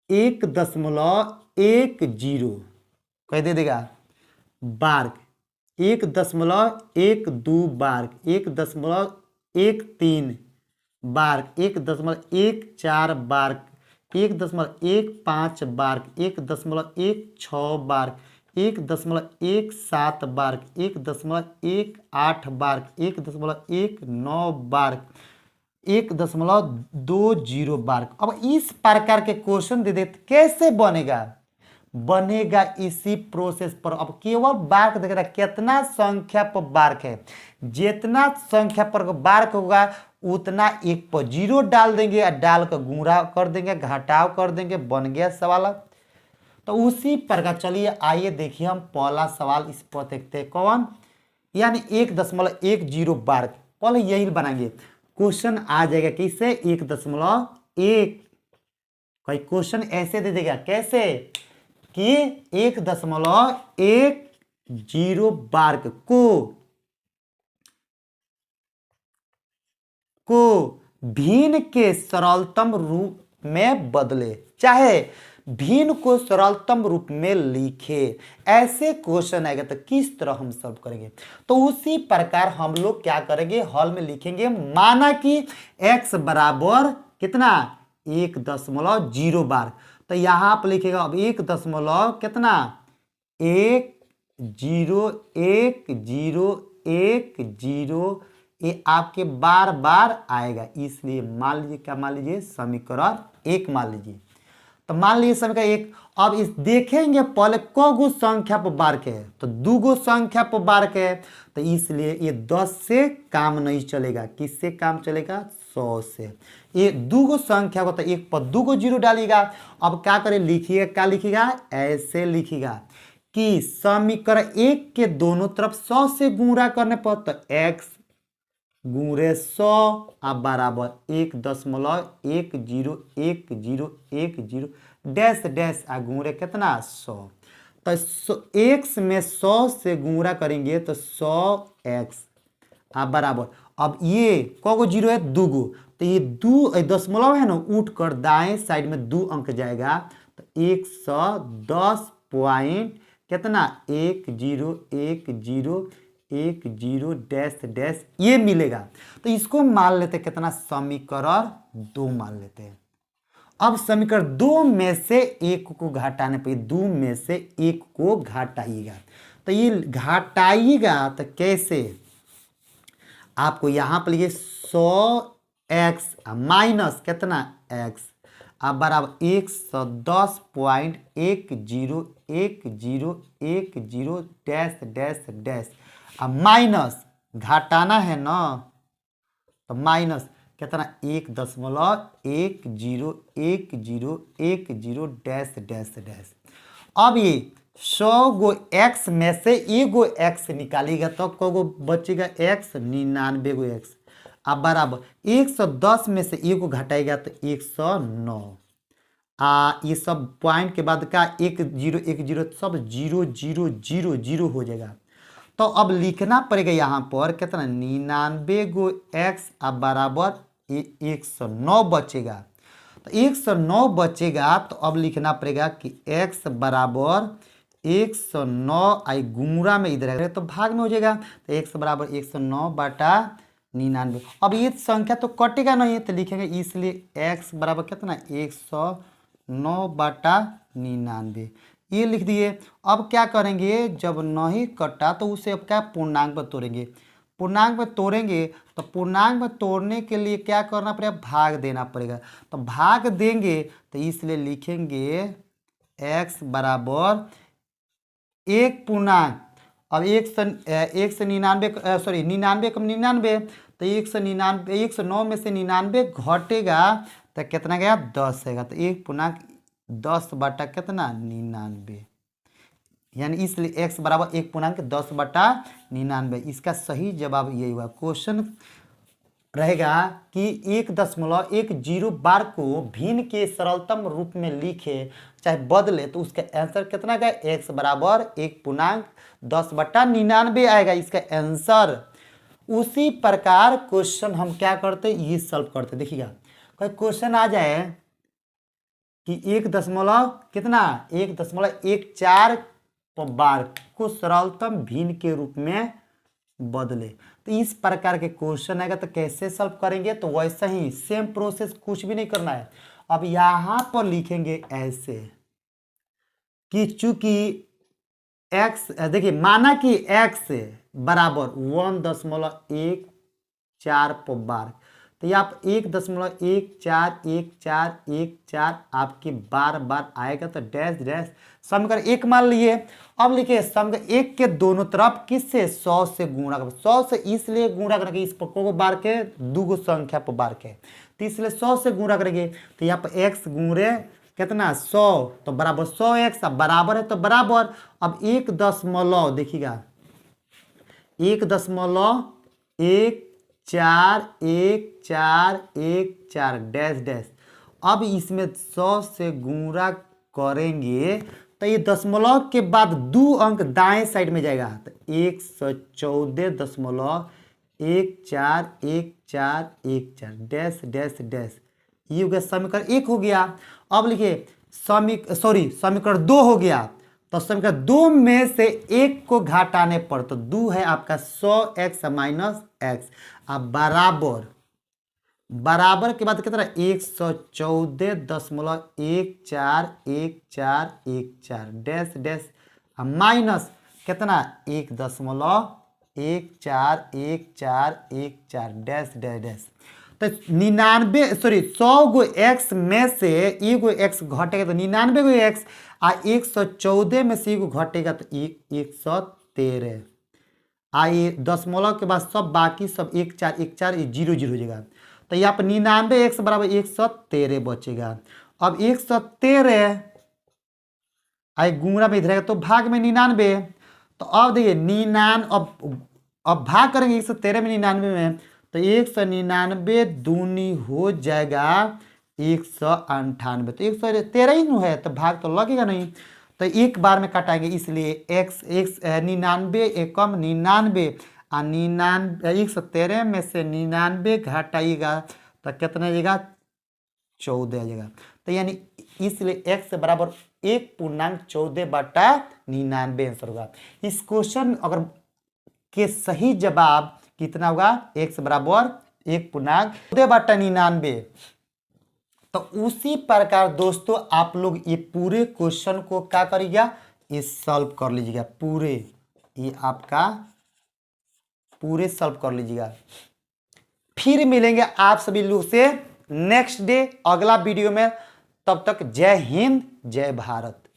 1.10 कह दे देगा बार, 1.12 बार, 1.13 बार, 1.14 बार, 1.15 बार, 1.16 बार, 1.17 बार, 1.18 बार, 1.19 बार, 1.20 बार। अब इस प्रकार के क्वेश्चन दे देते कैसे बनेगा, बनेगा इसी प्रोसेस पर। अब केवल बार्क देख रहा कितना संख्या पर बार्क है, जितना संख्या पर बार्क होगा उतना एक पर जीरो डाल देंगे और डाल कर गुणा कर देंगे, घटाव कर देंगे, बन गया सवाल। तो उसी प्रकार चलिए आइए देखिए हम पहला सवाल इस पर देखते हैं कौन, यानी 1.10 बार्क। पहले यही बनाएंगे, क्वेश्चन आ जाएगा किससे 1.1। कोई क्वेश्चन ऐसे दे देगा कैसे कि 1.10 बार्क को भिन्न के सरलतम रूप में बदले, चाहे भिन्न को सरलतम रूप में लिखे। ऐसे क्वेश्चन आएगा तो किस तरह हम सॉल्व करेंगे, तो उसी प्रकार हम लोग क्या करेंगे, हॉल में लिखेंगे। माना कि x बराबर कितना 1.0 बार, तो यहां पर लिखेगा अब 1 दशमलव कितना 1.0 ये आपके बार बार आएगा, इसलिए मान लीजिए क्या, मान लीजिए समीकरण 1 मान लीजिए। तो मान लीजिए समीकरण 1। अब इस देखेंगे पहले को संख्या पर बार्क है, तो 2 संख्या पर बार्क है, तो इसलिए ये 10 से काम नहीं चलेगा, किससे काम चलेगा 100 से। ये 2 संख्या को तो 1 पर 2 जीरो डालिएगा। अब क्या करें, लिखिएगा, क्या लिखिएगा, ऐसे लिखिएगा कि समीकरण 1 के दोनों तरफ 100 से गुणा करने पर तो x गुणे 100 अब बराबर 1.101010 डैश डैश आ गुणे कितना 100। तो x में 100 से गुणा करेंगे तो 100x अब बराबर, अब ये को जीरो है 2 गो, तो ये 2 दशमलव है ना, उठ कर दाएं साइड में 2 अंक जाएगा, तो 110 पॉइंट कितना 1010 डैश डैश ये मिलेगा। तो इसको मान लेते कितना समीकरण 2 मान लेते हैं। अब समीकरण 2 में से 1 को घटाने पर 2 में से 1 को घटाइएगा, तो ये घटाइएगा तो कैसे, आपको यहां पर लिखिए 100x माइनस कितना x अब बराबर 110.1010 डैश डैश डैश अब माइनस घटाना है ना, तो माइनस कितना 1.1010 डैश डैश डैश। अब ये 100 गो x में से 1 गो x निकालिएगा तो को बचेगा x 99 गो x अब बराबर 110 में से 1 को घटाएगा तो 109। ये सब पॉइंट के बाद का 10 10 सब 0 हो जाएगा। तो अब लिखना पड़ेगा यहाँ पर कितना 99 गो x अब बराबर 109 बचेगा। तो 109 बचेगा तो अब लिखना पड़ेगा कि x बराबर 109 आई गुणा में इधर तो भाग में हो जाएगा, तो x बराबर 109/99। अब ये संख्या तो कटेगा नहीं है तो लिखेंगे, इसलिए x बराबर कितना 109/99 ये लिख दिए। अब क्या करेंगे, जब नहीं कटा तो उसे अब क्या पूर्णांक में तोड़ेंगे, पूर्णांक में तोड़ेंगे तो पूर्णांक में तोड़ने के लिए क्या करना पड़ेगा, भाग देना पड़ेगा। तो भाग देंगे तो इसलिए लिखेंगे x बराबर 1 पूर्णांक, अब 199 सॉरी 99 कम 99 तो 199 109 में से 99 घटेगा तो कितना गया 10 आएगा, तो 1 पूर्णांक 10 बटा कितना 99, यानी इसलिए x बराबर 1 पूर्णांक 10/99। इसका सही जवाब यही हुआ। क्वेश्चन रहेगा कि 1.10 बार को भिन्न के सरलतम रूप में लिखे चाहे बदले तो उसका आंसर कितना गया, x बराबर 1 पूर्णांक 10/99 आएगा इसका आंसर। उसी प्रकार क्वेश्चन हम क्या करते ये सॉल्व करते, देखिएगा कोई क्वेश्चन आ जाए कि 1.14 बार को सरलतम भिन्न के रूप में बदले, तो इस प्रकार के क्वेश्चन आएगा तो कैसे सॉल्व करेंगे, तो वैसा ही सेम प्रोसेस, कुछ भी नहीं करना है। अब यहां पर लिखेंगे ऐसे कि चूंकि x देखिए माना कि x बराबर 1.14 बार, तो ये आप 1.1414 आपके बार बार आएगा, तो डैश डैश समीकरण 1 मान लिए। अब लिखिए समीकरण 1 के दोनों तरफ किससे 100 से गुणा कर, 100 से इसलिए गुणा करके इस पर को बार के दूगो संख्या पर बार के, तो इसलिए 100 से गुणा करेंगे। तो यहाँ पर x गुणे कितना 100 तो बराबर 100x, अब बराबर है तो बराबर। अब 1.14 देखिएगा 1.141414 डैश डैश। अब इसमें 100 से गुणा करेंगे तो ये दशमलव के बाद 2 अंक दाएं साइड में जाएगा, तो 114.141414 डैश डैश डैश। ये हो गया समीकरण 1 हो गया। अब लिखिए समीकरण 2 हो गया। तो समीकरण 2 में से 1 को घटाने पर, तो 2 है आपका 100x माइनस x, अब बराबर के बाद कितना 114.141414 डैश डैश माइनस कितना 1.141414 डैश डैश डैश। तो 100 गो x में से एगो x घटेगा तो 99 गो x, आ 114 में से एगो घटेगा तो 113। ये दशमलव के बाद सब बाकी सब 1 4 1 4 0 0 हो जाएगा। तो यहाँ पर 99x बराबर 113 बचेगा। अब 113 आई गुणा में इधर तो भाग में 99, तो अब देखिए 99 अब भाग करेंगे 113 में 99 में, तो 199 दूनी हो जाएगा 198, तो 113 ही है तो भाग तो लगेगा नहीं, तो एक बार में कटाएंगे, इसलिए x 99 एकम 99 और 113 में से 99 घटाइएगा तो कितना जाएगा 14 आ जाएगा। तो यानी इसलिए x बराबर 1.14/99 आंसर होगा। इस क्वेश्चन अगर के सही जवाब कितना होगा x बराबर 1.14/99। तो उसी प्रकार दोस्तों आप लोग ये पूरे क्वेश्चन को क्या करिएगा, ये सॉल्व कर लीजिएगा, पूरे ये आपका पूरे सॉल्व कर लीजिएगा। फिर मिलेंगे आप सभी लोग से नेक्स्ट डे अगला वीडियो में। तब तक जय हिंद जय भारत।